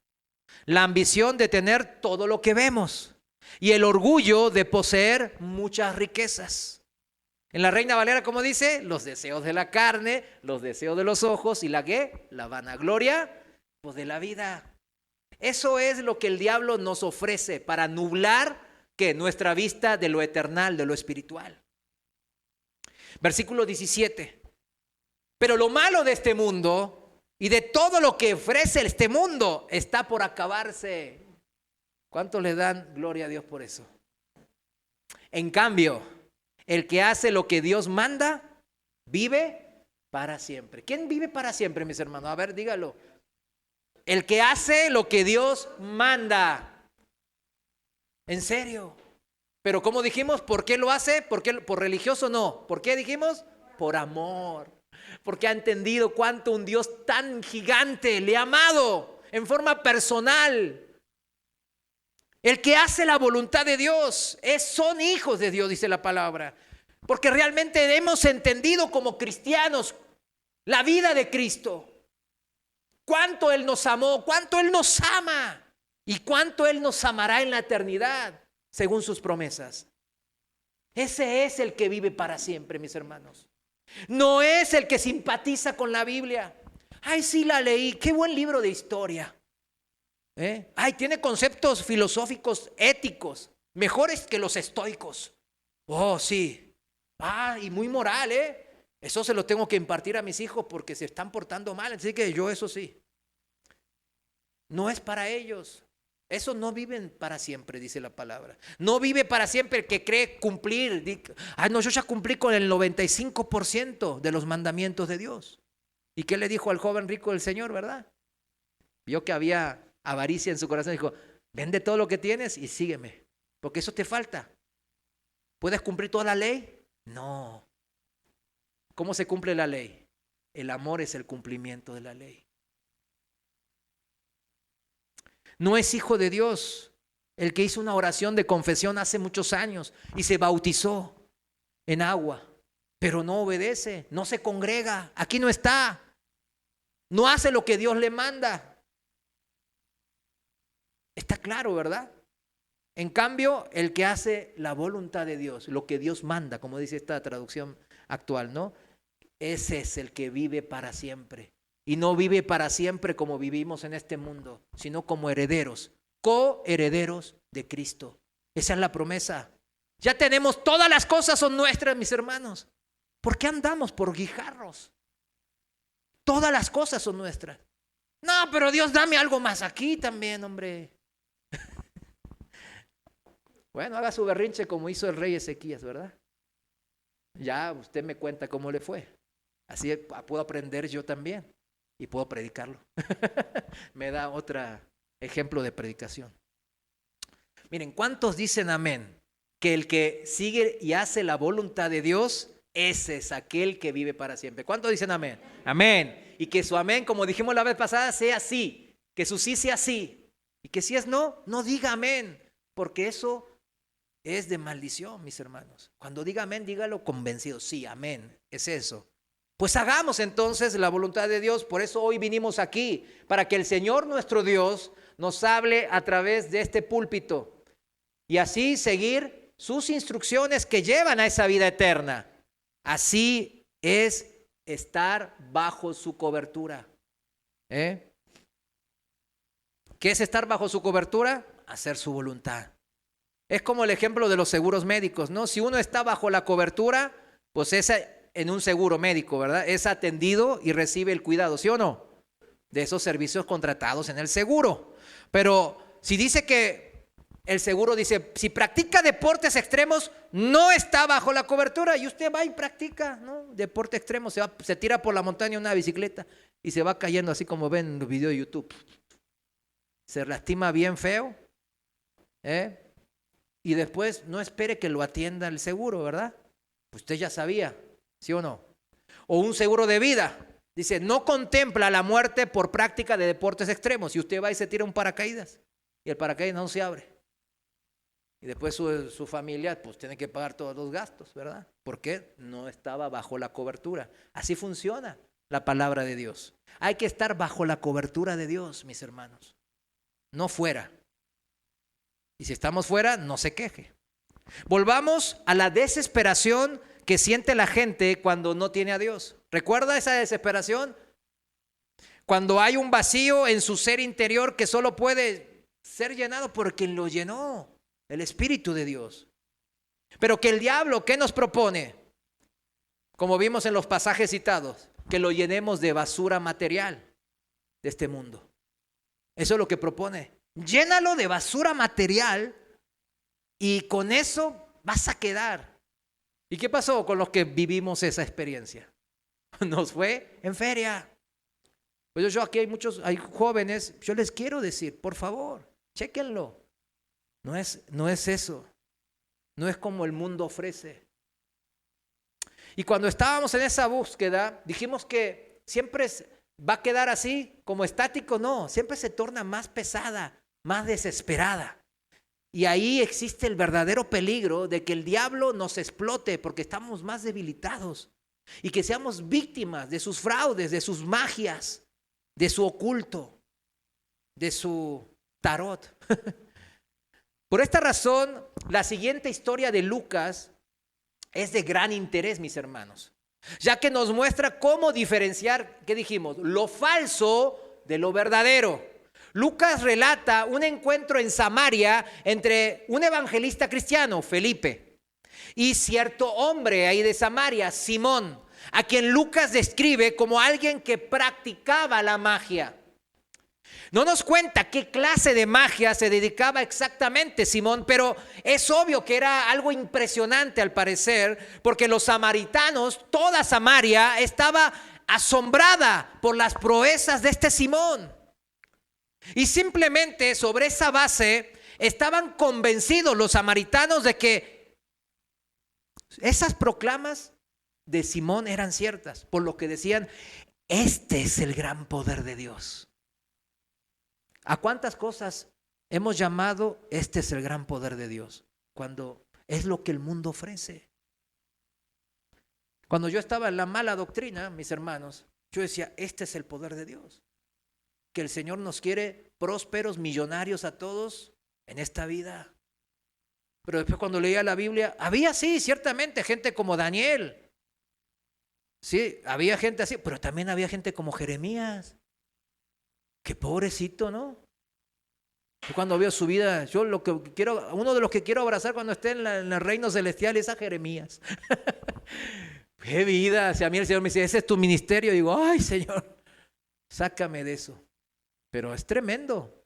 la ambición de tener todo lo que vemos y el orgullo de poseer muchas riquezas. En la Reina Valera, ¿cómo dice? Los deseos de la carne, los deseos de los ojos y la ¿qué? La vanagloria pues de la vida. Eso es lo que el diablo nos ofrece para nublar ¿qué? Nuestra vista de lo eternal, de lo espiritual. Versículo 17. Pero lo malo de este mundo y de todo lo que ofrece este mundo está por acabarse. ¿Cuántos le dan gloria a Dios por eso? En cambio, el que hace lo que Dios manda, vive para siempre. ¿Quién vive para siempre, mis hermanos? A ver, dígalo. El que hace lo que Dios manda. ¿En serio? Pero como dijimos, ¿por qué lo hace? ¿Por qué? ¿Por religioso? No. ¿Por qué dijimos? Por amor. Porque ha entendido cuánto un Dios tan gigante le ha amado en forma personal. El que hace la voluntad de Dios son hijos de Dios, dice la palabra. Porque realmente hemos entendido como cristianos la vida de Cristo. Cuánto Él nos amó, cuánto Él nos ama y cuánto Él nos amará en la eternidad, según sus promesas. Ese es el que vive para siempre, mis hermanos. No es el que simpatiza con la Biblia. Ay, sí la leí, qué buen libro de historia. Ay, tiene conceptos filosóficos, éticos, mejores que los estoicos. Oh, sí. Ah, y muy moral, Eso se lo tengo que impartir a mis hijos porque se están portando mal. Así que yo eso sí. No es para ellos. Esos no viven para siempre, dice la palabra. No vive para siempre el que cree cumplir. Ay, no, yo ya cumplí con el 95% de los mandamientos de Dios. ¿Y qué le dijo al joven rico del Señor, verdad? Vio que había avaricia en su corazón. Dijo, vende todo lo que tienes y sígueme. Porque eso te falta. ¿Puedes cumplir toda la ley? No. ¿Cómo se cumple la ley? El amor es el cumplimiento de la ley. No es hijo de Dios el que hizo una oración de confesión hace muchos años y se bautizó en agua, pero no obedece, no se congrega, aquí no está, no hace lo que Dios le manda. Está claro, ¿verdad? En cambio, el que hace la voluntad de Dios, lo que Dios manda, como dice esta traducción actual, ¿no? Ese es el que vive para siempre. Y no vive para siempre como vivimos en este mundo, sino como herederos, coherederos de Cristo. Esa es la promesa. Ya tenemos, todas las cosas son nuestras, mis hermanos. ¿Por qué andamos por guijarros? Todas las cosas son nuestras. No, pero Dios, dame algo más aquí también, hombre. Bueno, haga su berrinche como hizo el rey Ezequías, ¿verdad? Ya usted me cuenta cómo le fue. Así puedo aprender yo también y puedo predicarlo. Me da otro ejemplo de predicación. Miren, ¿cuántos dicen amén? Que el que sigue y hace la voluntad de Dios, ese es aquel que vive para siempre. ¿Cuántos dicen amén? Amén. Y que su amén, como dijimos la vez pasada, sea sí. Que su sí sea sí. Y que si es no, no diga amén. Porque eso es de maldición, mis hermanos. Cuando diga amén, dígalo convencido. Sí, amén. Es eso. Pues hagamos entonces la voluntad de Dios. Por eso hoy vinimos aquí, para que el Señor nuestro Dios nos hable a través de este púlpito y así seguir sus instrucciones que llevan a esa vida eterna. Así es estar bajo su cobertura. ¿Qué es estar bajo su cobertura? Hacer su voluntad. Es como el ejemplo de los seguros médicos, ¿no? Si uno está bajo la cobertura, pues en un seguro médico, ¿verdad? Es atendido y recibe el cuidado, ¿sí o no? De esos servicios contratados en el seguro. Pero si dice que el seguro dice, si practica deportes extremos, no está bajo la cobertura. Y usted va y practica, ¿no? Deporte extremo, se tira por la montaña en una bicicleta y se va cayendo así como ven en los videos de YouTube. Se lastima bien feo, y después no espere que lo atienda el seguro, ¿verdad? Usted ya sabía, ¿sí o no? O un seguro de vida. Dice, no contempla la muerte por práctica de deportes extremos. Y usted va y se tira un paracaídas. Y el paracaídas no se abre. Y después su familia pues tiene que pagar todos los gastos, ¿verdad? Porque no estaba bajo la cobertura. Así funciona la palabra de Dios. Hay que estar bajo la cobertura de Dios, mis hermanos. No fuera. Y si estamos fuera, no se queje. Volvamos a la desesperación que siente la gente cuando no tiene a Dios. ¿Recuerda esa desesperación? Cuando hay un vacío en su ser interior que solo puede ser llenado por quien lo llenó, el Espíritu de Dios. Pero que el diablo, ¿qué nos propone? Como vimos en los pasajes citados, que lo llenemos de basura material de este mundo. Eso es lo que propone. Llénalo de basura material y con eso vas a quedar. ¿Y qué pasó con los que vivimos esa experiencia? Nos fue en feria. Pues yo aquí hay jóvenes, yo les quiero decir, por favor, chéquenlo. No es eso. No es como el mundo ofrece. Y cuando estábamos en esa búsqueda, dijimos que siempre va a quedar así, como estático, no, siempre se torna más pesada, más desesperada. Y ahí existe el verdadero peligro de que el diablo nos explote porque estamos más debilitados y que seamos víctimas de sus fraudes, de sus magias, de su oculto, de su tarot. Por esta razón, la siguiente historia de Lucas es de gran interés, mis hermanos, ya que nos muestra cómo diferenciar, ¿qué dijimos? Lo falso de lo verdadero. Lucas relata un encuentro en Samaria entre un evangelista cristiano, Felipe, y cierto hombre ahí de Samaria, Simón, a quien Lucas describe como alguien que practicaba la magia. No nos cuenta qué clase de magia se dedicaba exactamente Simón, pero es obvio que era algo impresionante al parecer, porque los samaritanos, toda Samaria, estaba asombrada por las proezas de este Simón. Y simplemente sobre esa base estaban convencidos los samaritanos de que esas proclamas de Simón eran ciertas, por lo que decían, este es el gran poder de Dios. ¿A cuántas cosas hemos llamado, este es el gran poder de Dios, cuando es lo que el mundo ofrece. Cuando yo estaba en la mala doctrina, mis hermanos, yo decía, este es el poder de Dios. Que el Señor nos quiere prósperos, millonarios a todos en esta vida. Pero después cuando leía la Biblia, había sí, ciertamente, gente como Daniel. Sí, había gente así, pero también había gente como Jeremías. Qué pobrecito, ¿no? Yo cuando veo su vida, uno de los que quiero abrazar cuando esté en el reino celestial es a Jeremías. ¡Qué vida! Si a mí el Señor me dice, ese es tu ministerio, digo, ¡ay, Señor! Sácame de eso. Pero es tremendo.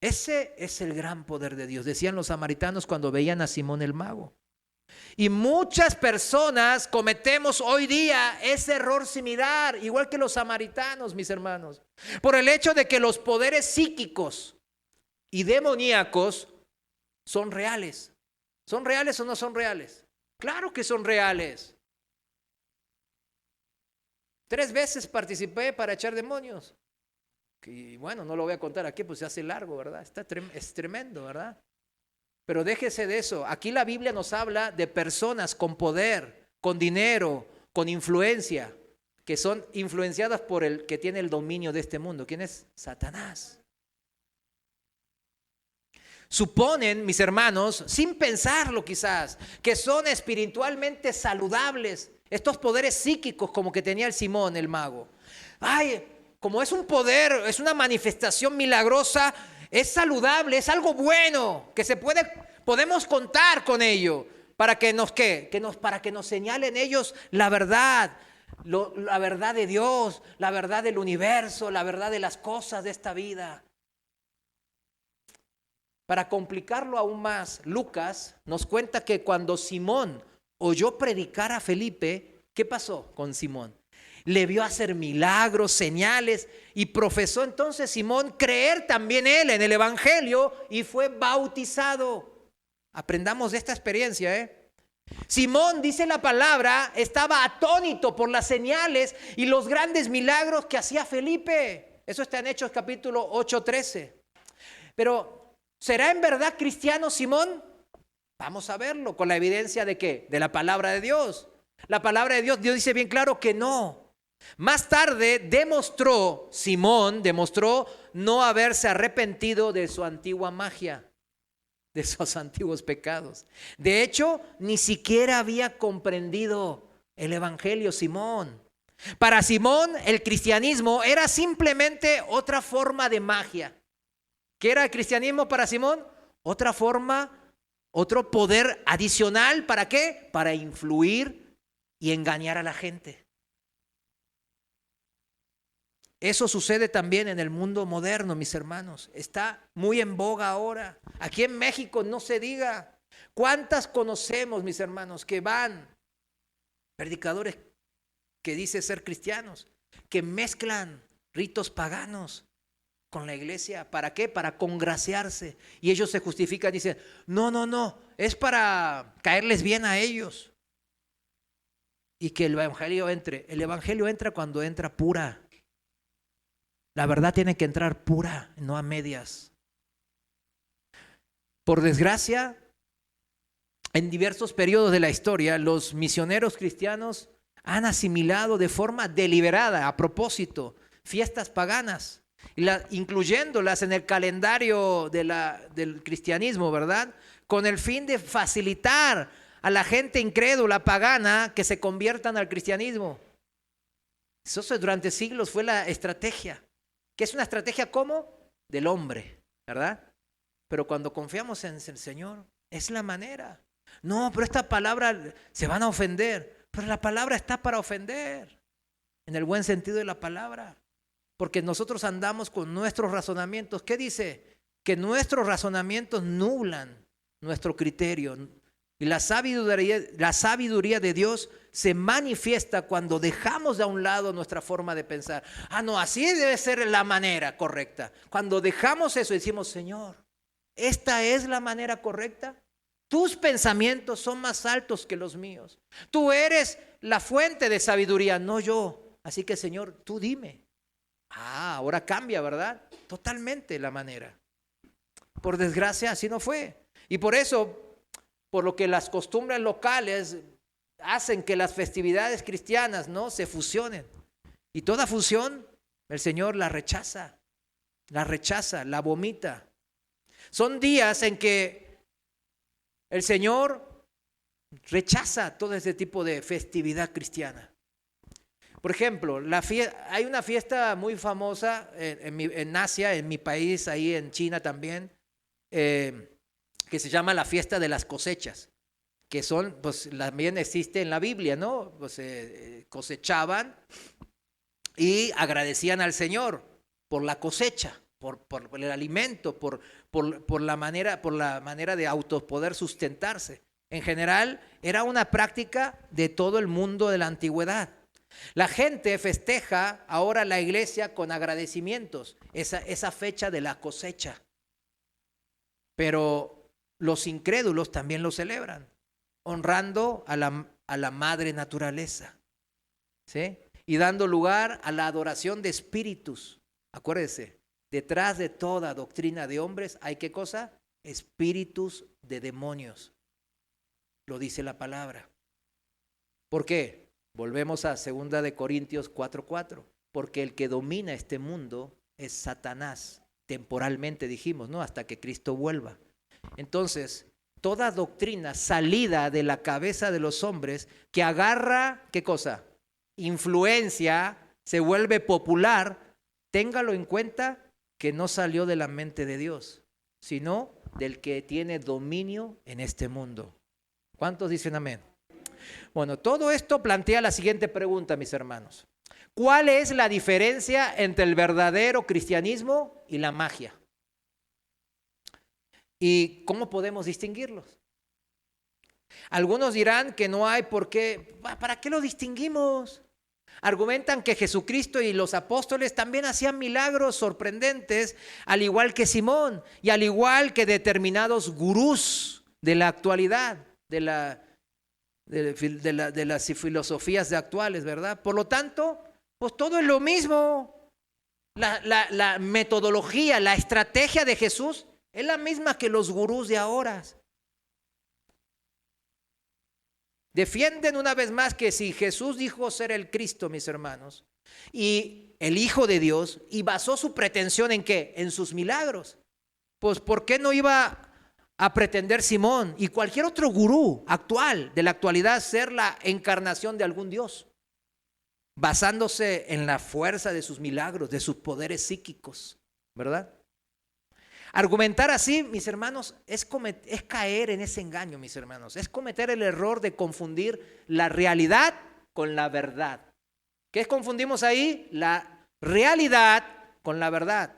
Ese es el gran poder de Dios, decían los samaritanos cuando veían a Simón el mago. Y muchas personas cometemos hoy día ese error similar, igual que los samaritanos, mis hermanos, por el hecho de que los poderes psíquicos y demoníacos son reales. ¿Son reales o no son reales? Claro que son reales. 3 veces participé para echar demonios. Y bueno, no lo voy a contar aquí, pues se hace largo, ¿verdad? Es tremendo, ¿verdad? Pero déjese de eso. Aquí la Biblia nos habla de personas con poder, con dinero, con influencia, que son influenciadas por el que tiene el dominio de este mundo. ¿Quién es? Satanás. Suponen, mis hermanos, sin pensarlo quizás, que son espiritualmente saludables. Estos poderes psíquicos como que tenía el Simón, el mago. Ay, como es un poder, es una manifestación milagrosa, es saludable, es algo bueno, que podemos contar con ello, para que para que nos señalen ellos la verdad, la verdad de Dios, la verdad del universo, la verdad de las cosas de esta vida. Para complicarlo aún más, Lucas nos cuenta que cuando Simón oyó predicar a Felipe, ¿qué pasó con Simón? Le vio hacer milagros, señales, y profesó entonces Simón creer también él en el evangelio y fue bautizado. Aprendamos de esta experiencia, Simón, dice la palabra, estaba atónito por las señales y los grandes milagros que hacía Felipe. Eso está en Hechos capítulo 8:13. Pero, ¿será en verdad cristiano Simón? Vamos a verlo con la evidencia de ¿qué? De la palabra de Dios. La palabra de Dios dice bien claro que no. Más tarde Simón demostró no haberse arrepentido de su antigua magia, de sus antiguos pecados. De hecho, ni siquiera había comprendido el evangelio Simón. Para Simón, el cristianismo era simplemente otra forma de magia. ¿Qué era el cristianismo para Simón? Otra forma, otro poder adicional. ¿Para qué? Para influir y engañar a la gente. Eso sucede también en el mundo moderno, mis hermanos. Está muy en boga ahora. Aquí en México no se diga. ¿Cuántas conocemos, mis hermanos, que van, predicadores que dicen ser cristianos, que mezclan ritos paganos con la iglesia? ¿Para qué? Para congraciarse. Y ellos se justifican, dicen, no, es para caerles bien a ellos. Y que el evangelio entre. El evangelio entra cuando entra pura. La verdad tiene que entrar pura, no a medias. Por desgracia, en diversos periodos de la historia, los misioneros cristianos han asimilado de forma deliberada, a propósito, fiestas paganas, incluyéndolas en el calendario del cristianismo, ¿verdad? Con el fin de facilitar a la gente incrédula, pagana, que se conviertan al cristianismo. Eso durante siglos fue la estrategia. ¿Qué es una estrategia cómo? Del hombre, ¿verdad? Pero cuando confiamos en el Señor, es la manera. No, pero esta palabra se van a ofender. Pero la palabra está para ofender, en el buen sentido de la palabra. Porque nosotros andamos con nuestros razonamientos. ¿Qué dice? Que nuestros razonamientos nublan nuestro criterio. Y la sabiduría de Dios se manifiesta cuando dejamos de a un lado nuestra forma de pensar. No, así debe ser la manera correcta. Cuando dejamos eso y decimos, Señor, ¿esta es la manera correcta? Tus pensamientos son más altos que los míos. Tú eres la fuente de sabiduría, no yo. Así que, Señor, tú dime. Ahora cambia, ¿verdad? Totalmente la manera. por desgracia, así no fue. Y por eso, por lo que las costumbres locales hacen que las festividades cristianas, ¿no?, se fusionen. Y toda fusión, el Señor la rechaza, la vomita. Son días en que el Señor rechaza todo ese tipo de festividad cristiana. Por ejemplo, hay una fiesta muy famosa en Asia, en mi país, ahí en China también, que se llama la fiesta de las cosechas, que son, pues también existe en la Biblia, ¿no? Pues cosechaban y agradecían al Señor por la cosecha, por el alimento, por la manera de poder sustentarse. En general, era una práctica de todo el mundo de la antigüedad. La gente festeja ahora la iglesia con agradecimientos, esa fecha de la cosecha. Pero los incrédulos también lo celebran, honrando a la madre naturaleza, ¿sí? Y dando lugar a la adoración de espíritus. Acuérdese, detrás de toda doctrina de hombres hay ¿qué cosa? Espíritus de demonios. Lo dice la palabra. ¿Por qué? Volvemos a 2 de Corintios 4:4. Porque el que domina este mundo es Satanás. Temporalmente dijimos, ¿no? Hasta que Cristo vuelva. Entonces, toda doctrina salida de la cabeza de los hombres que agarra, ¿qué cosa? Influencia, se vuelve popular, téngalo en cuenta que no salió de la mente de Dios, sino del que tiene dominio en este mundo. ¿Cuántos dicen amén? Bueno, todo esto plantea la siguiente pregunta, mis hermanos. ¿Cuál es la diferencia entre el verdadero cristianismo y la magia? ¿Y cómo podemos distinguirlos? Algunos dirán que no hay por qué. ¿Para qué lo distinguimos? Argumentan que Jesucristo y los apóstoles también hacían milagros sorprendentes, al igual que Simón y al igual que determinados gurús de la actualidad, de las filosofías de actuales, ¿verdad? Por lo tanto, pues todo es lo mismo. La metodología, la estrategia de Jesús es la misma que los gurús de ahora. Defienden una vez más que si Jesús dijo ser el Cristo, mis hermanos, y el Hijo de Dios, y basó su pretensión ¿en qué? En sus milagros. Pues ¿por qué no iba a pretender Simón y cualquier otro gurú actual, de la actualidad, ser la encarnación de algún Dios? Basándose en la fuerza de sus milagros, de sus poderes psíquicos, ¿verdad? Argumentar así, mis hermanos, es caer en ese engaño, mis hermanos. Es cometer el error de confundir la realidad con la verdad. ¿Qué confundimos ahí? La realidad con la verdad.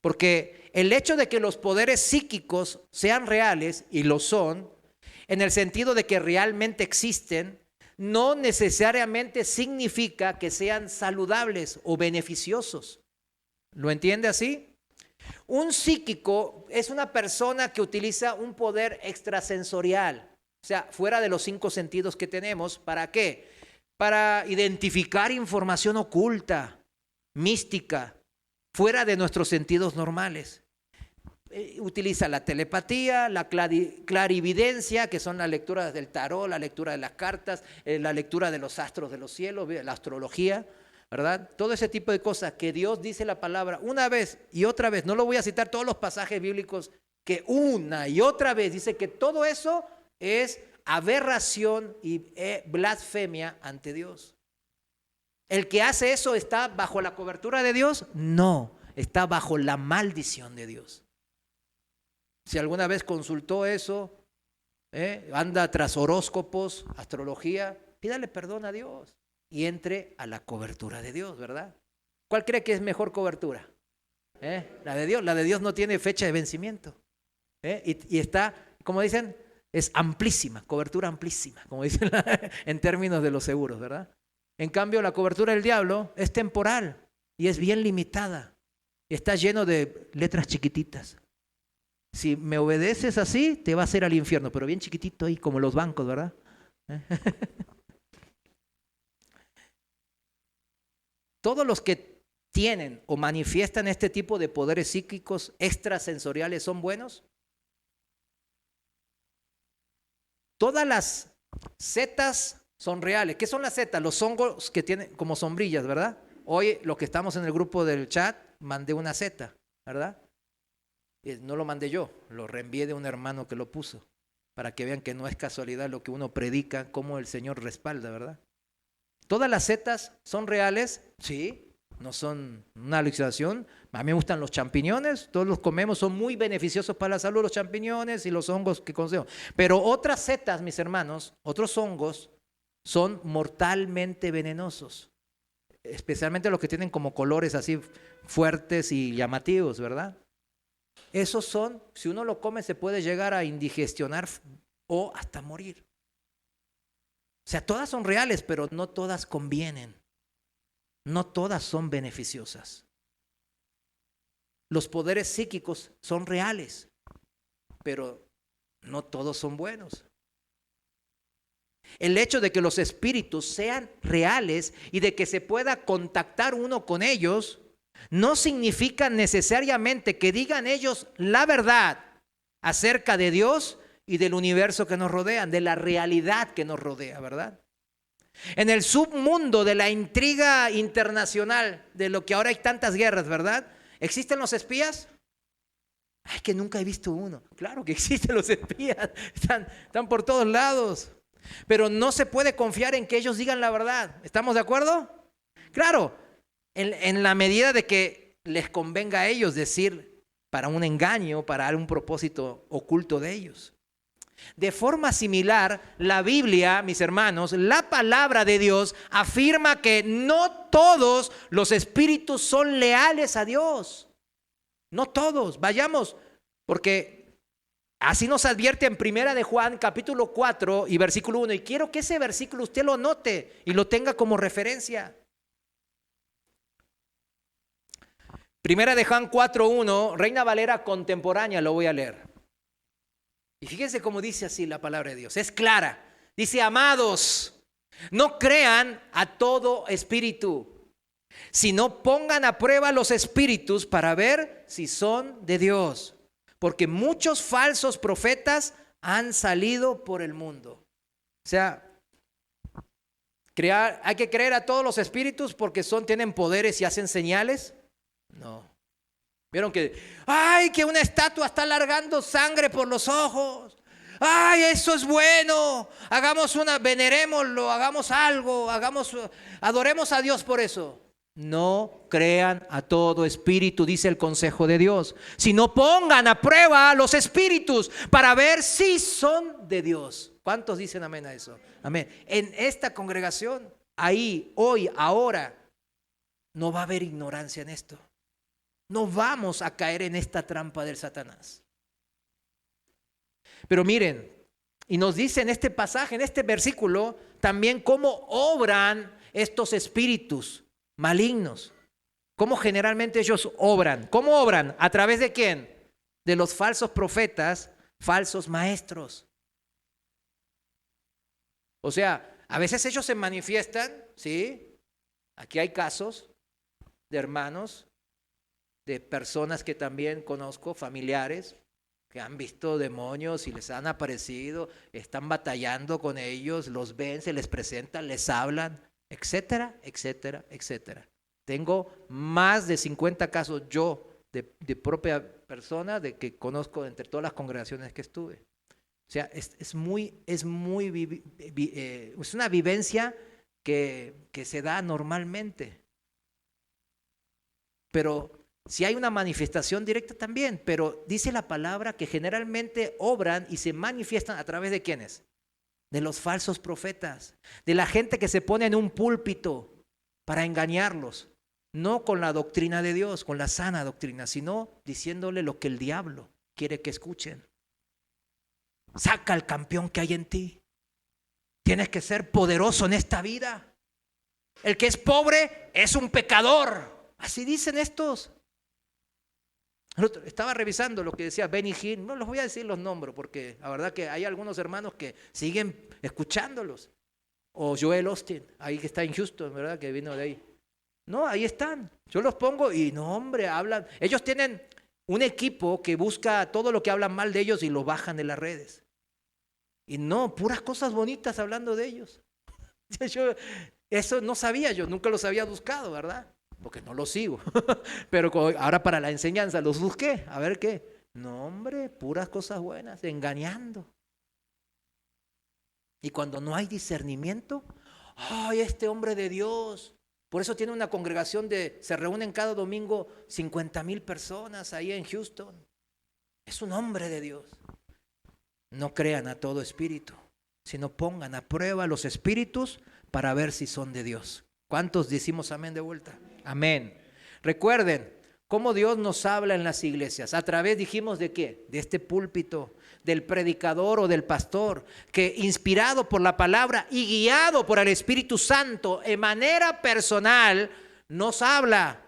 Porque el hecho de que los poderes psíquicos sean reales, y lo son, en el sentido de que realmente existen, no necesariamente significa que sean saludables o beneficiosos. ¿Lo entiende así? Un psíquico es una persona que utiliza un poder extrasensorial, o sea, fuera de los 5 sentidos que tenemos. ¿Para qué? Para identificar información oculta, mística, fuera de nuestros sentidos normales. Utiliza la telepatía, la clarividencia, que son las lecturas del tarot, la lectura de las cartas, la lectura de los astros de los cielos, la astrología, ¿verdad? Todo ese tipo de cosas que Dios dice la palabra una vez y otra vez. No lo voy a citar todos los pasajes bíblicos, que una y otra vez dice que todo eso es aberración y blasfemia ante Dios. ¿El que hace eso está bajo la cobertura de Dios? No, está bajo la maldición de Dios. Si alguna vez consultó eso, anda tras horóscopos, astrología, pídale perdón a Dios y entre a la cobertura de Dios, ¿verdad? ¿Cuál cree que es mejor cobertura? La de Dios. La de Dios no tiene fecha de vencimiento. Y está, como dicen, es amplísima, cobertura amplísima, como dicen en términos de los seguros, ¿verdad? En cambio, la cobertura del diablo es temporal y es bien limitada. Está lleno de letras chiquititas. Si me obedeces así, te va a hacer al infierno, pero bien chiquitito ahí, como los bancos, ¿verdad? Todos los que tienen o manifiestan este tipo de poderes psíquicos extrasensoriales son buenos? Todas las setas son reales. ¿Qué son las setas? Los hongos que tienen como sombrillas, ¿verdad? Hoy, los que estamos en el grupo del chat, mandé una seta, ¿verdad? No lo mandé yo, lo reenvié de un hermano que lo puso, para que vean que no es casualidad lo que uno predica, cómo el Señor respalda, ¿verdad? ¿Todas las setas son reales? Sí, no son una alucinación. A mí me gustan los champiñones, todos los comemos, son muy beneficiosos para la salud los champiñones y los hongos que conocemos. Pero otras setas, mis hermanos, otros hongos, son mortalmente venenosos, especialmente los que tienen como colores así fuertes y llamativos, ¿verdad? Esos son, si uno lo come, se puede llegar a indigestionar o hasta morir. O sea, todas son reales, pero no todas convienen. No todas son beneficiosas. Los poderes psíquicos son reales, pero no todos son buenos. El hecho de que los espíritus sean reales y de que se pueda contactar uno con ellos no significa necesariamente que digan ellos la verdad acerca de Dios y del universo que nos rodea, de la realidad que nos rodea, ¿verdad? En el submundo de la intriga internacional, de lo que ahora hay tantas guerras, ¿verdad? ¿Existen los espías? Ay, que nunca he visto uno. Claro que existen los espías, están por todos lados. Pero no se puede confiar en que ellos digan la verdad. ¿Estamos de acuerdo? Claro, en la medida de que les convenga a ellos decir para un engaño, para un propósito oculto de ellos. De forma similar, la Biblia, mis hermanos, la palabra de Dios afirma que no todos los espíritus son leales a Dios. No todos. Vayamos, porque así nos advierte en Primera de Juan, capítulo 4 y versículo 1. Y quiero que ese versículo usted lo note y lo tenga como referencia. Primera de Juan 4:1, Reina Valera contemporánea, lo voy a leer. Y fíjense cómo dice así la palabra de Dios. Es clara. Dice, amados, no crean a todo espíritu, sino pongan a prueba los espíritus para ver si son de Dios. Porque muchos falsos profetas han salido por el mundo. O sea, hay que creer a todos los espíritus porque tienen poderes y hacen señales. No. ¿Vieron que, ay, que una estatua está largando sangre por los ojos? Ay, eso es bueno. Venerémoslo, hagamos algo, adoremos a Dios por eso. No crean a todo espíritu, dice el consejo de Dios, sino pongan a prueba a los espíritus para ver si son de Dios. ¿Cuántos dicen amén a eso? Amén. En esta congregación, ahí, hoy, ahora, no va a haber ignorancia en esto. No vamos a caer en esta trampa del Satanás. Pero miren, y nos dice en este pasaje, en este versículo, también cómo obran estos espíritus malignos. Cómo generalmente ellos obran. ¿Cómo obran? ¿A través de quién? De los falsos profetas, falsos maestros. O sea, a veces ellos se manifiestan, ¿sí? Aquí hay casos de hermanos, de personas que también conozco, familiares, que han visto demonios y les han aparecido, están batallando con ellos, los ven, se les presentan, les hablan, etcétera, etcétera, etcétera. Tengo más de 50 casos yo de propia persona de que conozco entre todas las congregaciones que estuve. O sea, es una vivencia que se da normalmente. Pero si hay una manifestación directa también, pero dice la palabra que generalmente obran y se manifiestan a través de ¿quiénes? De los falsos profetas, de la gente que se pone en un púlpito para engañarlos, no con la doctrina de Dios, con la sana doctrina, sino diciéndole lo que el diablo quiere que escuchen. Saca al campeón que hay en ti. Tienes que ser poderoso en esta vida. El que es pobre es un pecador. Así dicen estos. Estaba revisando lo que decía Benny Hinn, no los voy a decir los nombres porque la verdad que hay algunos hermanos que siguen escuchándolos. O Joel Osteen, ahí que está en Houston, ¿verdad? Que vino de ahí. No, ahí están. Yo los pongo y no, hombre, hablan. Ellos tienen un equipo que busca todo lo que hablan mal de ellos y lo bajan de las redes. Y no, puras cosas bonitas hablando de ellos. Eso no sabía yo, nunca los había buscado, ¿verdad? Porque no los sigo. Pero ahora para la enseñanza los busqué, a ver qué. No, hombre, puras cosas buenas, engañando. Y cuando no hay discernimiento, ¡ay, este hombre de Dios! Por eso tiene una congregación se reúnen cada domingo 50,000 personas ahí en Houston. Es un hombre de Dios. No crean a todo espíritu, sino pongan a prueba los espíritus para ver si son de Dios. ¿Cuántos decimos amén de vuelta? Amén. Recuerden cómo Dios nos habla en las iglesias. A través, dijimos, ¿de qué? De este púlpito, del predicador o del pastor, que inspirado por la palabra y guiado por el Espíritu Santo en manera personal nos habla.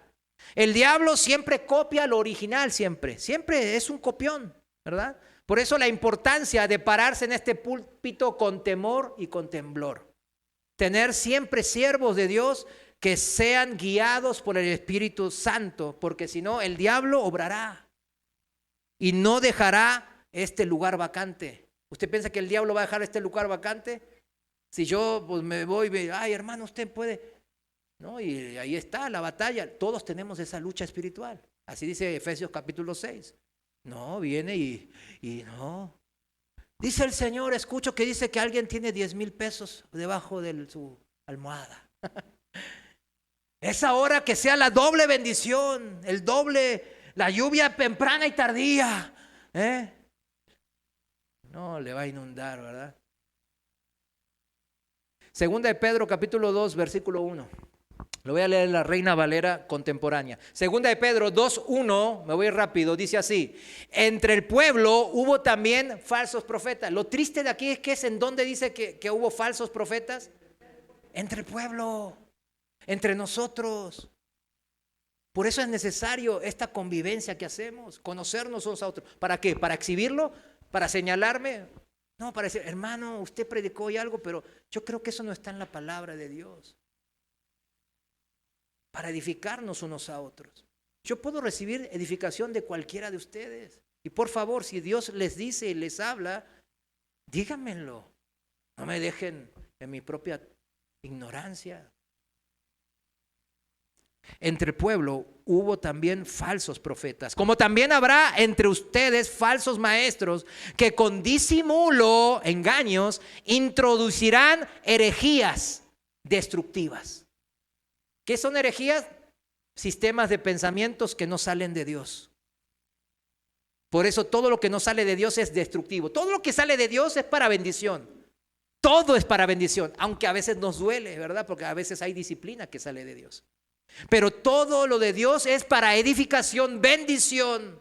El diablo siempre copia lo original, siempre es un copión, ¿verdad? Por eso la importancia de pararse en este púlpito con temor y con temblor. Tener siempre siervos de Dios que sean guiados por el Espíritu Santo, porque si no, el diablo obrará y no dejará este lugar vacante. ¿Usted piensa que el diablo va a dejar este lugar vacante? Si yo pues, me voy, ay hermano, usted puede. No, y ahí está la batalla. Todos tenemos esa lucha espiritual. Así dice Efesios capítulo 6. No, viene y no. Dice el Señor, escucho que dice que alguien tiene 10,000 pesos debajo de su almohada. Es ahora que sea la doble bendición, el doble, la lluvia temprana y tardía. No, le va a inundar, ¿verdad? Segunda de Pedro capítulo 2, versículo 1. Lo voy a leer en la Reina Valera contemporánea. Segunda de Pedro 2:1, me voy rápido, dice así: entre el pueblo hubo también falsos profetas. Lo triste de aquí es que es en donde dice que hubo falsos profetas. Entre el pueblo, entre nosotros. Por eso es necesario esta convivencia que hacemos, conocernos unos a otros. ¿Para qué? ¿Para exhibirlo? ¿Para señalarme? No, para decir, hermano, usted predicó hoy algo, pero yo creo que eso no está en la palabra de Dios. Para edificarnos unos a otros. Yo puedo recibir edificación de cualquiera de ustedes. Y por favor, si Dios les dice y les habla, díganmelo. No me dejen en mi propia ignorancia. Entre el pueblo hubo también falsos profetas, como también habrá entre ustedes falsos maestros que con disimulo, engaños, introducirán herejías destructivas. ¿Qué son herejías? Sistemas de pensamientos que no salen de Dios. Por eso todo lo que no sale de Dios es destructivo. Todo lo que sale de Dios es para bendición. Todo es para bendición, aunque a veces nos duele, ¿verdad? Porque a veces hay disciplina que sale de Dios. Pero todo lo de Dios es para edificación, bendición,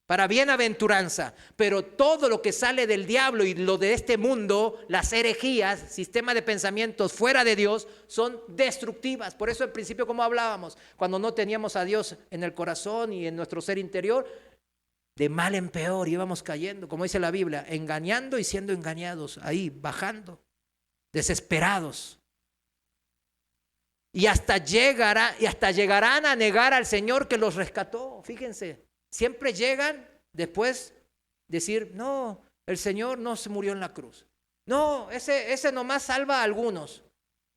para bienaventuranza. Pero todo lo que sale del diablo y lo de este mundo, las herejías, sistema de pensamientos fuera de Dios, son destructivas. Por eso al principio, como hablábamos, cuando no teníamos a Dios en el corazón y en nuestro ser interior, de mal en peor íbamos cayendo, como dice la Biblia, engañando y siendo engañados, ahí bajando, desesperados. Y hasta llegarán a negar al Señor que los rescató. Fíjense, siempre llegan después decir, no, el Señor no se murió en la cruz. No, ese nomás salva a algunos.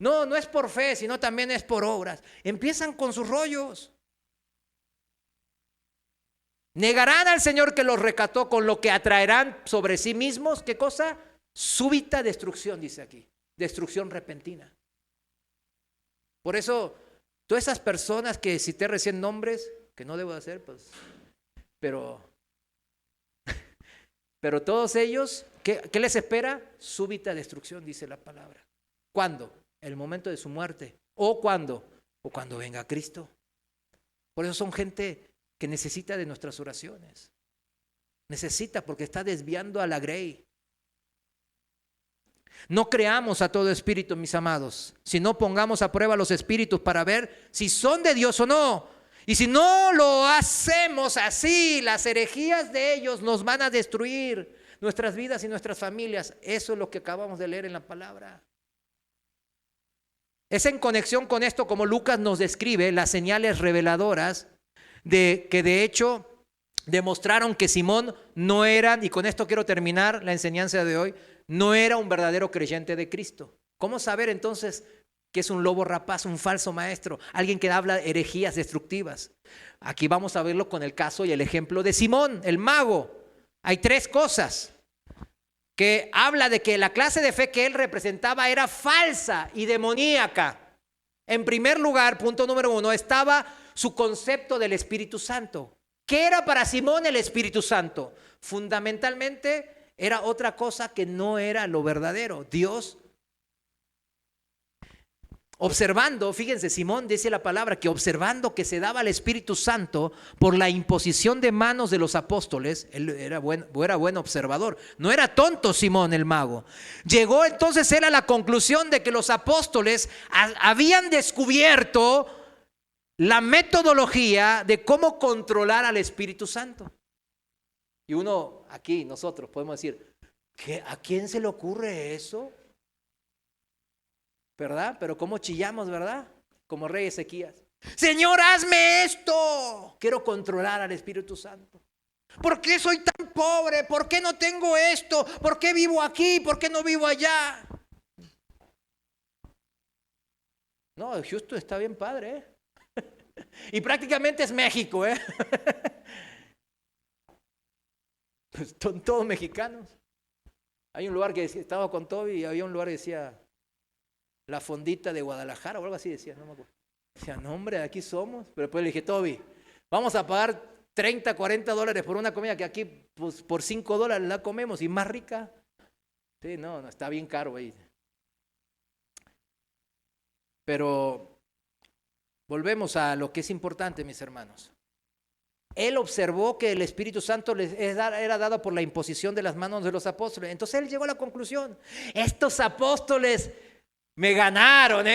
No, no es por fe, sino también es por obras. Empiezan con sus rollos. Negarán al Señor que los rescató, con lo que atraerán sobre sí mismos, ¿qué cosa? Súbita destrucción, dice aquí. Destrucción repentina. Por eso, todas esas personas que cité recién nombres, que no debo hacer, pues, pero todos ellos, ¿qué les espera? Súbita destrucción, dice la palabra. ¿Cuándo? El momento de su muerte. ¿O cuándo? O cuando venga Cristo. Por eso son gente que necesita de nuestras oraciones. Necesita, porque está desviando a la grey. No creamos a todo espíritu, mis amados, sino pongamos a prueba los espíritus para ver si son de Dios o no. Y si no lo hacemos así, las herejías de ellos nos van a destruir nuestras vidas y nuestras familias. Eso es lo que acabamos de leer en la palabra. Es en conexión con esto como Lucas nos describe las señales reveladoras de que de hecho demostraron que Simón no era, y con esto quiero terminar la enseñanza de hoy, no era un verdadero creyente de Cristo. ¿Cómo saber entonces que es un lobo rapaz, un falso maestro, alguien que habla herejías destructivas? Aquí vamos a verlo con el caso y el ejemplo de Simón, el mago. Hay tres cosas que habla de que la clase de fe que él representaba era falsa y demoníaca. En primer lugar, punto número 1, estaba su concepto del Espíritu Santo. ¿Qué era para Simón el Espíritu Santo? Fundamentalmente era otra cosa que no era lo verdadero. Dios, observando, fíjense, Simón dice la palabra que observando que se daba el Espíritu Santo por la imposición de manos de los apóstoles, él era buen observador, no era tonto Simón el mago. Llegó entonces él a la conclusión de que los apóstoles habían descubierto la metodología de cómo controlar al Espíritu Santo. Y uno aquí, nosotros podemos decir, ¿a quién se le ocurre eso? ¿Verdad? Pero cómo chillamos, ¿verdad? Como rey Ezequías. Señor, hazme esto. Quiero controlar al Espíritu Santo. ¿Por qué soy tan pobre? ¿Por qué no tengo esto? ¿Por qué vivo aquí? ¿Por qué no vivo allá? No, Houston está bien padre, ¿eh? Y prácticamente es México, ¿eh? Pues son todos mexicanos. Hay un lugar que estaba con Toby y había un lugar que decía la fondita de Guadalajara o algo así decía, no me acuerdo. Decía, no hombre, aquí somos. Pero después le dije, Toby, vamos a pagar 30, 40 dólares por una comida que aquí pues, por 5 dólares la comemos y más rica. Sí, no, está bien caro ahí. Pero volvemos a lo que es importante, mis hermanos. Él observó que el Espíritu Santo les era dado por la imposición de las manos de los apóstoles. Entonces él llegó a la conclusión, estos apóstoles me ganaron,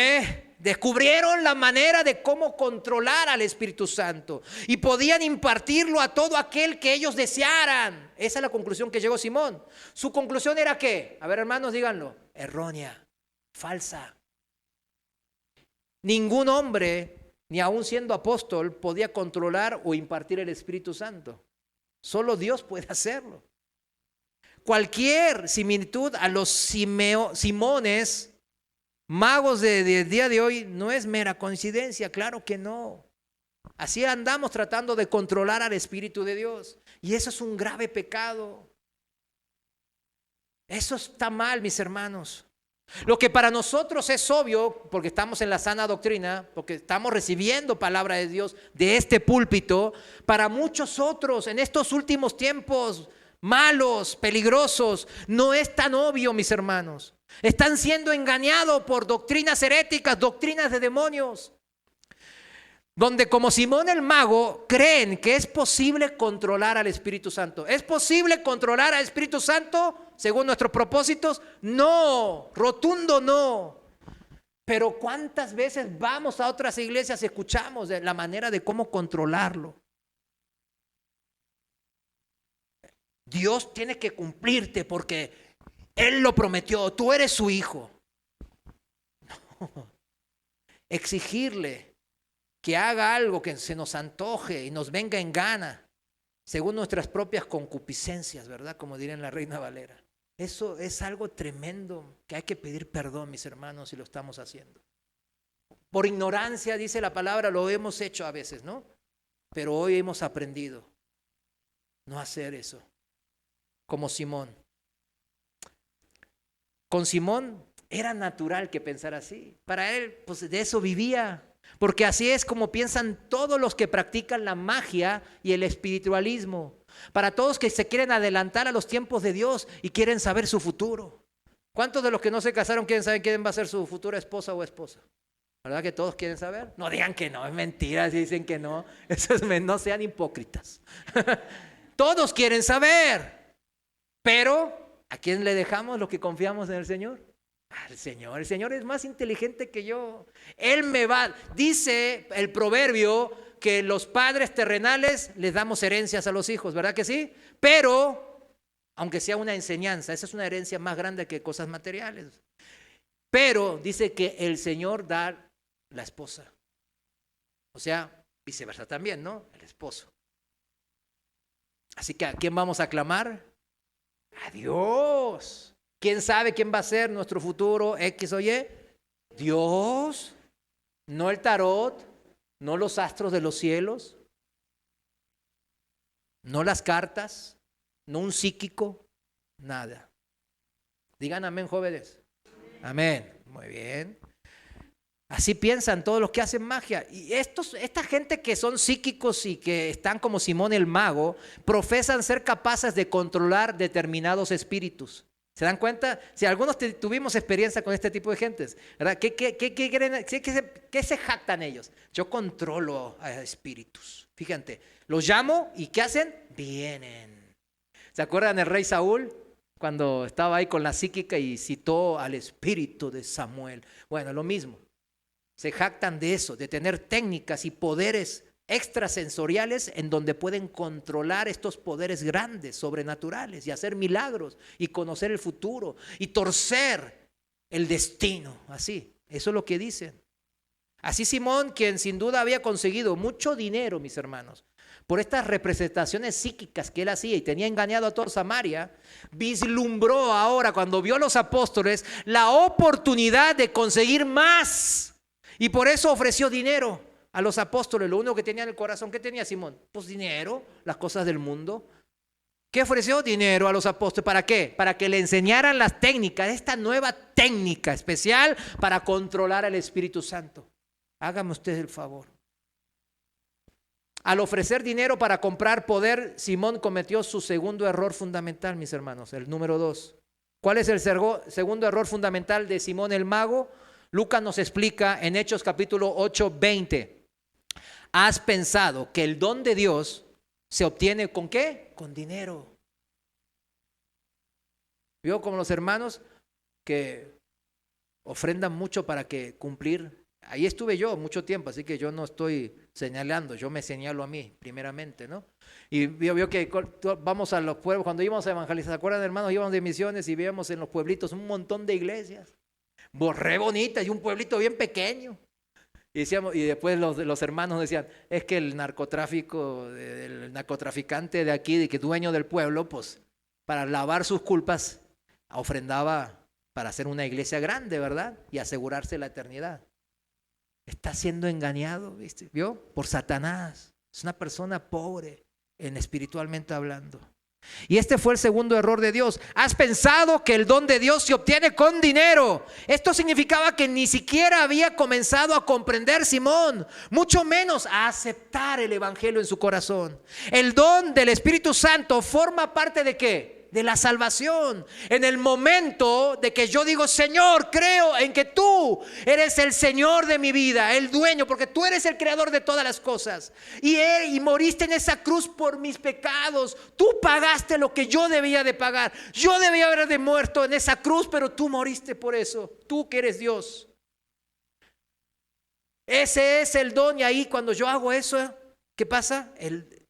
descubrieron la manera de cómo controlar al Espíritu Santo y podían impartirlo a todo aquel que ellos desearan. Esa es la conclusión que llegó Simón. Su conclusión era ¿qué? A ver, hermanos, díganlo. Errónea, falsa. Ningún hombre, ni aun siendo apóstol, podía controlar o impartir el Espíritu Santo. Solo Dios puede hacerlo. Cualquier similitud a los Simones, magos del día de hoy, no es mera coincidencia, claro que no. Así andamos tratando de controlar al Espíritu de Dios. Y eso es un grave pecado. Eso está mal, mis hermanos. Lo que para nosotros es obvio, porque estamos en la sana doctrina, porque estamos recibiendo palabra de Dios de este púlpito, para muchos otros en estos últimos tiempos malos, peligrosos, no es tan obvio, mis hermanos. Están siendo engañados por doctrinas heréticas, doctrinas de demonios, donde como Simón el mago creen que es posible controlar al Espíritu Santo. ¿Es posible controlar al Espíritu Santo según nuestros propósitos? No, rotundo no. Pero ¿cuántas veces vamos a otras iglesias y escuchamos de la manera de cómo controlarlo? Dios tiene que cumplirte porque Él lo prometió, tú eres su hijo. No. Exigirle que haga algo que se nos antoje y nos venga en gana, según nuestras propias concupiscencias, ¿verdad? Como diría en la Reina Valera. Eso es algo tremendo que hay que pedir perdón, mis hermanos, si lo estamos haciendo. Por ignorancia, dice la palabra, lo hemos hecho a veces, ¿no? Pero hoy hemos aprendido no hacer eso, como Simón. Con Simón era natural que pensara así. Para él, pues de eso vivía. Porque así es como piensan todos los que practican la magia y el espiritualismo. Para todos que se quieren adelantar a los tiempos de Dios y quieren saber su futuro. ¿Cuántos de los que no se casaron quieren saber quién va a ser su futura esposa o esposa? ¿Verdad que todos quieren saber? No digan que no, es mentira si dicen que no. No sean hipócritas. Todos quieren saber. Pero, ¿a quién le dejamos lo que confiamos en el Señor? Al Señor. El Señor es más inteligente que yo. Él me va. Dice el proverbio que los padres terrenales les damos herencias a los hijos, ¿verdad que sí? Pero, aunque sea una enseñanza, esa es una herencia más grande que cosas materiales. Pero dice que el Señor da la esposa. O sea, viceversa también, ¿no? El esposo. Así que ¿a quién vamos a clamar? A Dios. ¿Quién sabe quién va a ser nuestro futuro X o Y? Dios. No el tarot, no los astros de los cielos, no las cartas, no un psíquico, nada. Digan amén, jóvenes. Amén. Muy bien. Así piensan todos los que hacen magia. Y esta gente que son psíquicos y que están como Simón el mago, profesan ser capaces de controlar determinados espíritus. ¿Se dan cuenta? Si algunos tuvimos experiencia con este tipo de gentes, ¿verdad? ¿Qué se jactan ellos? Yo controlo a espíritus. Fíjate, los llamo y ¿qué hacen? Vienen. ¿Se acuerdan del rey Saúl? Cuando estaba ahí con la psíquica y citó al espíritu de Samuel. Bueno, lo mismo. Se jactan de eso, de tener técnicas y poderes extrasensoriales en donde pueden controlar estos poderes grandes, sobrenaturales, y hacer milagros, y conocer el futuro, y torcer el destino. Así, eso es lo que dicen. Así Simón, quien sin duda había conseguido mucho dinero, mis hermanos, por estas representaciones psíquicas que él hacía y tenía engañado a toda Samaria, vislumbró ahora, cuando vio a los apóstoles, la oportunidad de conseguir más. Y por eso ofreció dinero a los apóstoles. Lo único que tenía en el corazón, ¿qué tenía Simón? Pues dinero, las cosas del mundo. ¿Qué ofreció? Dinero a los apóstoles. ¿Para qué? Para que le enseñaran las técnicas, esta nueva técnica especial para controlar al Espíritu Santo. Hágame usted el favor. Al ofrecer dinero para comprar poder, Simón cometió su segundo error fundamental, mis hermanos, el número 2. ¿Cuál es el segundo error fundamental de Simón el mago? Lucas nos explica en Hechos capítulo 8, 20. ¿Has pensado que el don de Dios se obtiene con qué? Con dinero. ¿Vio como los hermanos que ofrendan mucho para que cumplir? Ahí estuve yo mucho tiempo, así que yo no estoy señalando, yo me señalo a mí primeramente, ¿no? Y vio que vamos a los pueblos, cuando íbamos a evangelizar, ¿se acuerdan, hermanos? Íbamos de misiones y veíamos en los pueblitos un montón de iglesias. Re bonita y un pueblito bien pequeño. Y decíamos, y después los hermanos decían, es que el narcotraficante de aquí, de que dueño del pueblo, pues para lavar sus culpas, ofrendaba para hacer una iglesia grande, ¿verdad? Y asegurarse la eternidad. Está siendo engañado, ¿viste? ¿Vio? Por Satanás. Es una persona pobre, espiritualmente hablando. Y este fue el segundo error de Dios. Has pensado que el don de Dios se obtiene con dinero. Esto significaba que ni siquiera había comenzado a comprender Simón, mucho menos a aceptar el evangelio en su corazón. El don del Espíritu Santo forma parte ¿de qué? De la salvación. En el momento de que yo digo, Señor, creo en que tú eres el Señor de mi vida, el dueño, porque tú eres el creador de todas las cosas. Y moriste en esa cruz por mis pecados. Tú pagaste lo que yo debía de pagar. Yo debía haber de muerto en esa cruz, pero tú moriste por eso. Tú que eres Dios. Ese es el don. Y ahí cuando yo hago eso, ¿qué pasa?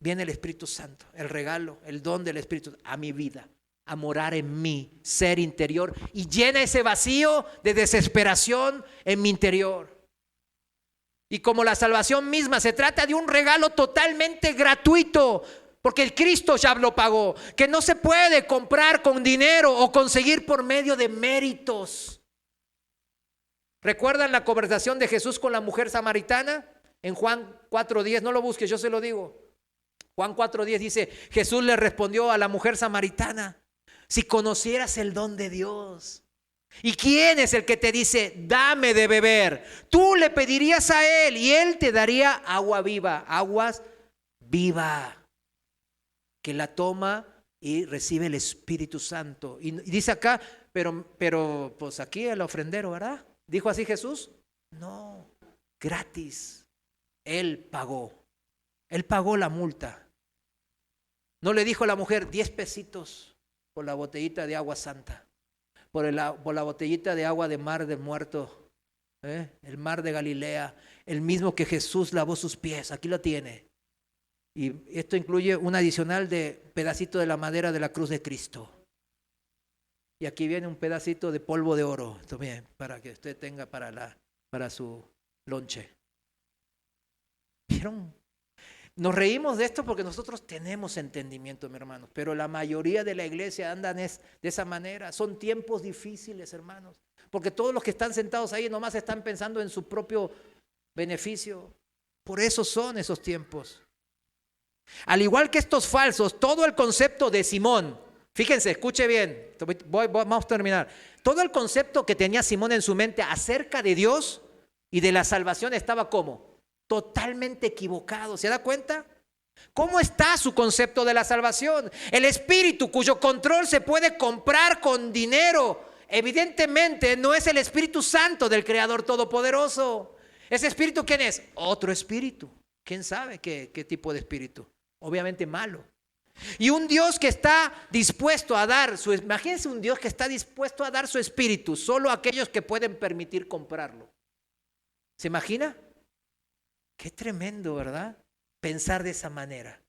Viene el Espíritu Santo, el regalo, el don del Espíritu a mi vida, a morar en mi ser interior y llena ese vacío de desesperación en mi interior. Y como la salvación misma se trata de un regalo totalmente gratuito, porque el Cristo ya lo pagó, que no se puede comprar con dinero o conseguir por medio de méritos. ¿Recuerdan la conversación de Jesús con la mujer samaritana? En Juan 4:10, no lo busques, yo se lo digo. Juan 4:10 dice, Jesús le respondió a la mujer samaritana, si conocieras el don de Dios. ¿Y quién es el que te dice, dame de beber? Tú le pedirías a él y él te daría agua viva, aguas viva, que la toma y recibe el Espíritu Santo. Y dice acá, pero pues aquí el ofrendero, ¿verdad? ¿Dijo así Jesús? No, gratis. Él pagó la multa. No le dijo a la mujer 10 pesitos por la botellita de agua santa, por la botellita de agua de mar del muerto, el mar de Galilea, el mismo que Jesús lavó sus pies, aquí lo tiene. Y esto incluye un adicional de pedacito de la madera de la cruz de Cristo. Y aquí viene un pedacito de polvo de oro también, para que usted tenga para su lonche. ¿Vieron? Nos reímos de esto porque nosotros tenemos entendimiento, mi hermanos, pero la mayoría de la iglesia andan de esa manera. Son tiempos difíciles, hermanos, porque todos los que están sentados ahí nomás están pensando en su propio beneficio. Por eso son esos tiempos. Al igual que estos falsos, todo el concepto de Simón, fíjense, escuche bien, vamos a terminar. Todo el concepto que tenía Simón en su mente acerca de Dios y de la salvación estaba ¿cómo? Totalmente equivocado. ¿Se da cuenta? ¿Cómo está su concepto de la salvación? El espíritu cuyo control se puede comprar con dinero, evidentemente no es el Espíritu Santo del Creador Todopoderoso. ¿Ese espíritu quién es? Otro espíritu. ¿Quién sabe qué tipo de espíritu? Obviamente malo. Y un Dios que está dispuesto a dar imagínense un Dios que está dispuesto a dar su espíritu solo a aquellos que pueden permitir comprarlo. ¿Se imagina? Qué tremendo, ¿verdad? Pensar de esa manera.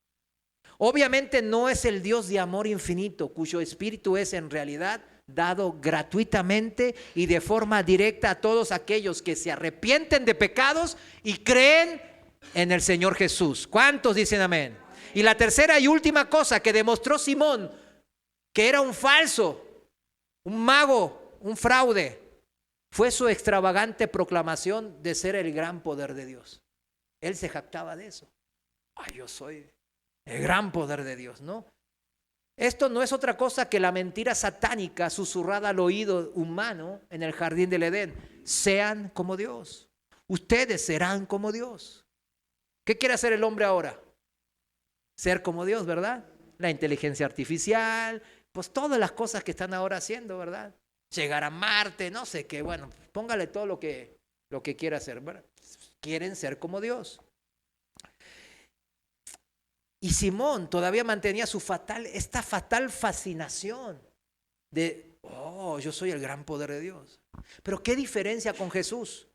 Obviamente no es el Dios de amor infinito, cuyo espíritu es en realidad dado gratuitamente y de forma directa a todos aquellos que se arrepienten de pecados y creen en el Señor Jesús. ¿Cuántos dicen amén? Y la tercera y última cosa que demostró Simón, que era un falso, un mago, un fraude, fue su extravagante proclamación de ser el gran poder de Dios. Él se jactaba de eso. Ay, yo soy el gran poder de Dios, ¿no? Esto no es otra cosa que la mentira satánica susurrada al oído humano en el jardín del Edén. Sean como Dios. Ustedes serán como Dios. ¿Qué quiere hacer el hombre ahora? Ser como Dios, ¿verdad? La inteligencia artificial, pues todas las cosas que están ahora haciendo, ¿verdad? Llegar a Marte, no sé qué, bueno, póngale todo lo que quiera hacer, ¿verdad? Quieren ser como Dios. Y Simón todavía mantenía esta fatal fascinación de, yo soy el gran poder de Dios. Pero ¿qué diferencia con Jesús?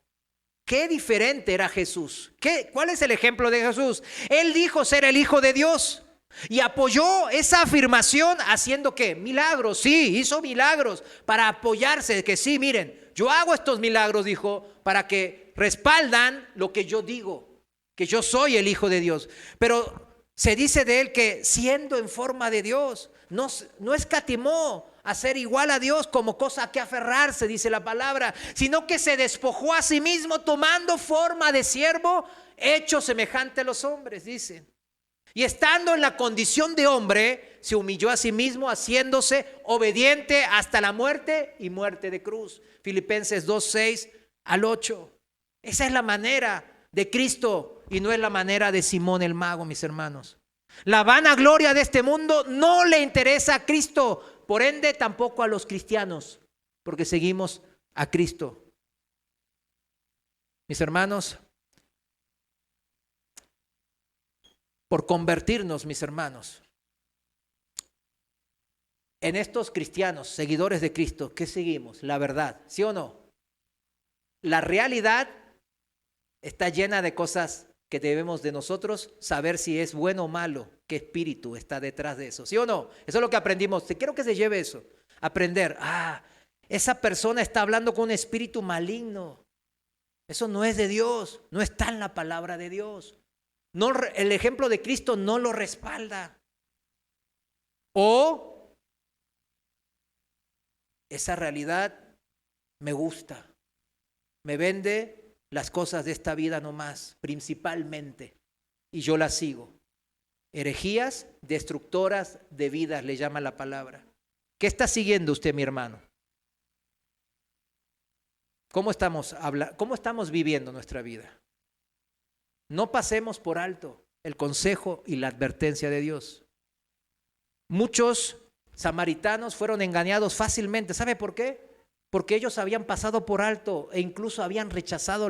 ¿Qué diferente era Jesús? ¿Cuál es el ejemplo de Jesús? Él dijo ser el Hijo de Dios y apoyó esa afirmación haciendo ¿qué? Milagros. Sí, hizo milagros para apoyarse de que sí, miren, yo hago estos milagros, dijo, para que respaldan lo que yo digo, que yo soy el Hijo de Dios. Pero se dice de él que siendo en forma de Dios, no escatimó a ser igual a Dios como cosa a que aferrarse, dice la palabra, sino que se despojó a sí mismo tomando forma de siervo, hecho semejante a los hombres, dice. Y estando en la condición de hombre, se humilló a sí mismo, haciéndose obediente hasta la muerte y muerte de cruz. Filipenses 2:6 al 8. Esa es la manera de Cristo y no es la manera de Simón el mago, mis hermanos. La vanagloria de este mundo no le interesa a Cristo, por ende tampoco a los cristianos, porque seguimos a Cristo. Mis hermanos, por convertirnos, mis hermanos, en estos cristianos, seguidores de Cristo, ¿qué seguimos? La verdad, ¿sí o no? La realidad está llena de cosas que debemos de nosotros saber si es bueno o malo, qué espíritu está detrás de eso, ¿sí o no? Eso es lo que aprendimos. Quiero que se lleve eso, aprender. Esa persona está hablando con un espíritu maligno. Eso no es de Dios, no está en la palabra de Dios. No, el ejemplo de Cristo no lo respalda. O esa realidad me gusta, me vende las cosas de esta vida nomás, principalmente, y yo las sigo. Herejías destructoras de vidas, le llama la palabra. ¿Qué está siguiendo usted, mi hermano? ¿Cómo estamos viviendo nuestra vida? No pasemos por alto el consejo y la advertencia de Dios. Muchos samaritanos fueron engañados fácilmente. ¿Sabe por qué? Porque ellos habían pasado por alto e incluso habían rechazado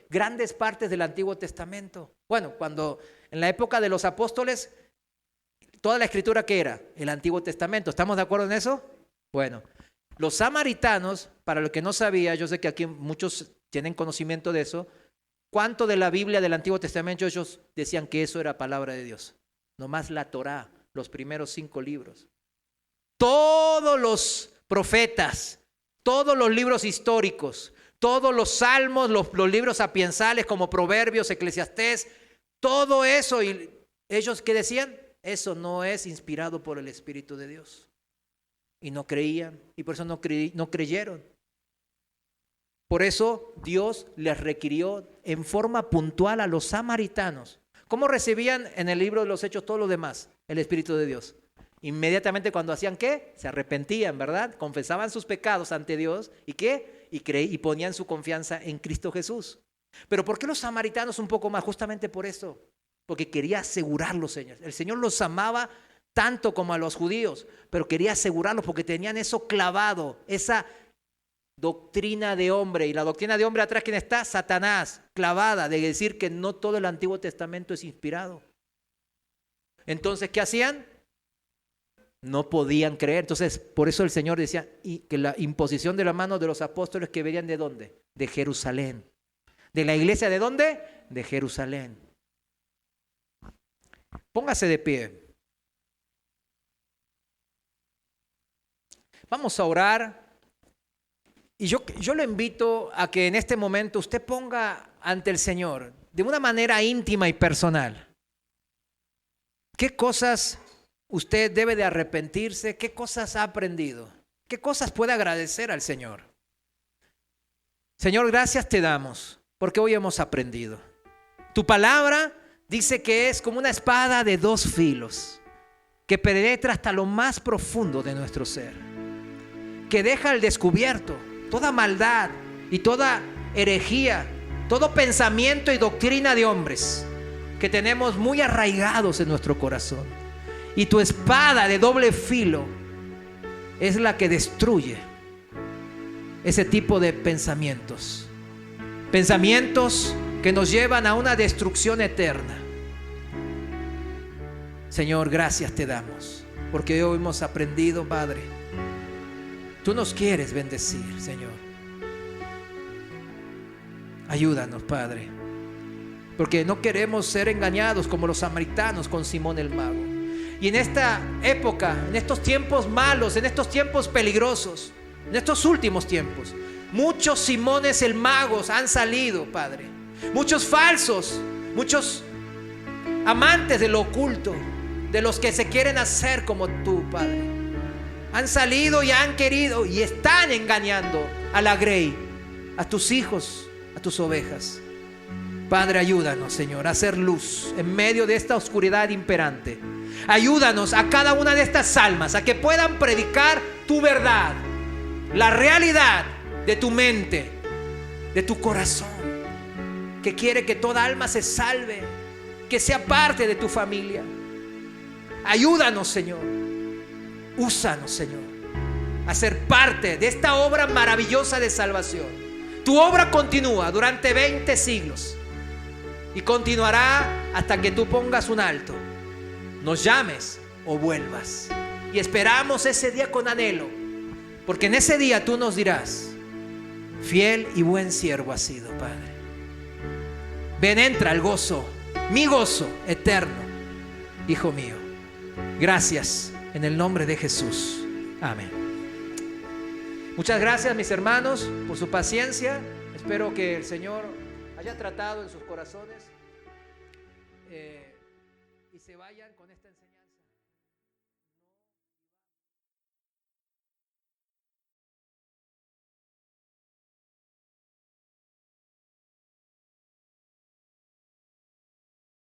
grandes partes del Antiguo Testamento. Bueno, cuando en la época de los apóstoles, toda la escritura ¿qué era? El Antiguo Testamento. ¿Estamos de acuerdo en eso? Bueno, los samaritanos, para los que no sabía, yo sé que aquí muchos tienen conocimiento de eso, ¿cuánto de la Biblia del Antiguo Testamento ellos decían que eso era palabra de Dios? Nomás la Torá, los primeros 5 libros. Todos los profetas, todos los libros históricos, todos los salmos, los libros sapiensales como Proverbios, Eclesiastés, todo eso. ¿Y ellos qué decían? Eso no es inspirado por el Espíritu de Dios. Y no creían, y por eso no creyeron. Por eso Dios les requirió en forma puntual a los samaritanos. ¿Cómo recibían en el libro de los Hechos todos los demás el Espíritu de Dios? Inmediatamente cuando hacían ¿qué? Se arrepentían, ¿verdad? Confesaban sus pecados ante Dios. ¿Y qué? Y ponían su confianza en Cristo Jesús. ¿Pero por qué los samaritanos un poco más? Justamente por eso. Porque quería asegurarlos, Señor. El Señor los amaba tanto como a los judíos, pero quería asegurarlos porque tenían eso clavado, esa doctrina de hombre. Y la doctrina de hombre atrás, ¿quién está? Satanás, clavada, de decir que no todo el Antiguo Testamento es inspirado. Entonces, ¿qué hacían? No podían creer. Entonces, por eso el Señor decía que la imposición de la mano de los apóstoles que venían ¿de dónde? De Jerusalén. ¿De la iglesia de dónde? De Jerusalén. Póngase de pie. Vamos a orar. Y yo le invito a que en este momento usted ponga ante el Señor de una manera íntima y personal. ¿Qué cosas usted debe de arrepentirse? ¿Qué cosas ha aprendido? ¿Qué cosas puede agradecer al Señor? Señor, gracias te damos porque hoy hemos aprendido. Tu palabra dice que es como una espada de dos filos que penetra hasta lo más profundo de nuestro ser, que deja al descubierto toda maldad y toda herejía, todo pensamiento y doctrina de hombres que tenemos muy arraigados en nuestro corazón. Y tu espada de doble filo es la que destruye ese tipo de pensamientos. Pensamientos que nos llevan a una destrucción eterna. Señor, gracias te damos, porque hoy hemos aprendido, Padre. Tú nos quieres bendecir, Señor. Ayúdanos, Padre, porque no queremos ser engañados como los samaritanos con Simón el mago. Y en esta época, en estos tiempos malos, en estos tiempos peligrosos, en estos últimos tiempos, muchos Simones el magos han salido, Padre. Muchos falsos, muchos amantes de lo oculto, de los que se quieren hacer como tú, Padre. Han salido y han querido y están engañando a la grey, a tus hijos, a tus ovejas. Padre, ayúdanos, Señor, a hacer luz en medio de esta oscuridad imperante. Ayúdanos a cada una de estas almas a que puedan predicar tu verdad, la realidad de tu mente, de tu corazón, que quiere que toda alma se salve, que sea parte de tu familia. Ayúdanos, Señor. Úsanos, Señor, a ser parte de esta obra maravillosa de salvación. Tu obra continúa durante 20 siglos y continuará hasta que tú pongas un alto, nos llames o vuelvas. Y esperamos ese día con anhelo, porque en ese día tú nos dirás: fiel y buen siervo has sido, Padre. Ven, entra al gozo, mi gozo eterno, Hijo mío. Gracias en el nombre de Jesús. Amén. Muchas gracias, mis hermanos, por su paciencia. Espero que el Señor haya tratado en sus corazones y se vayan con esta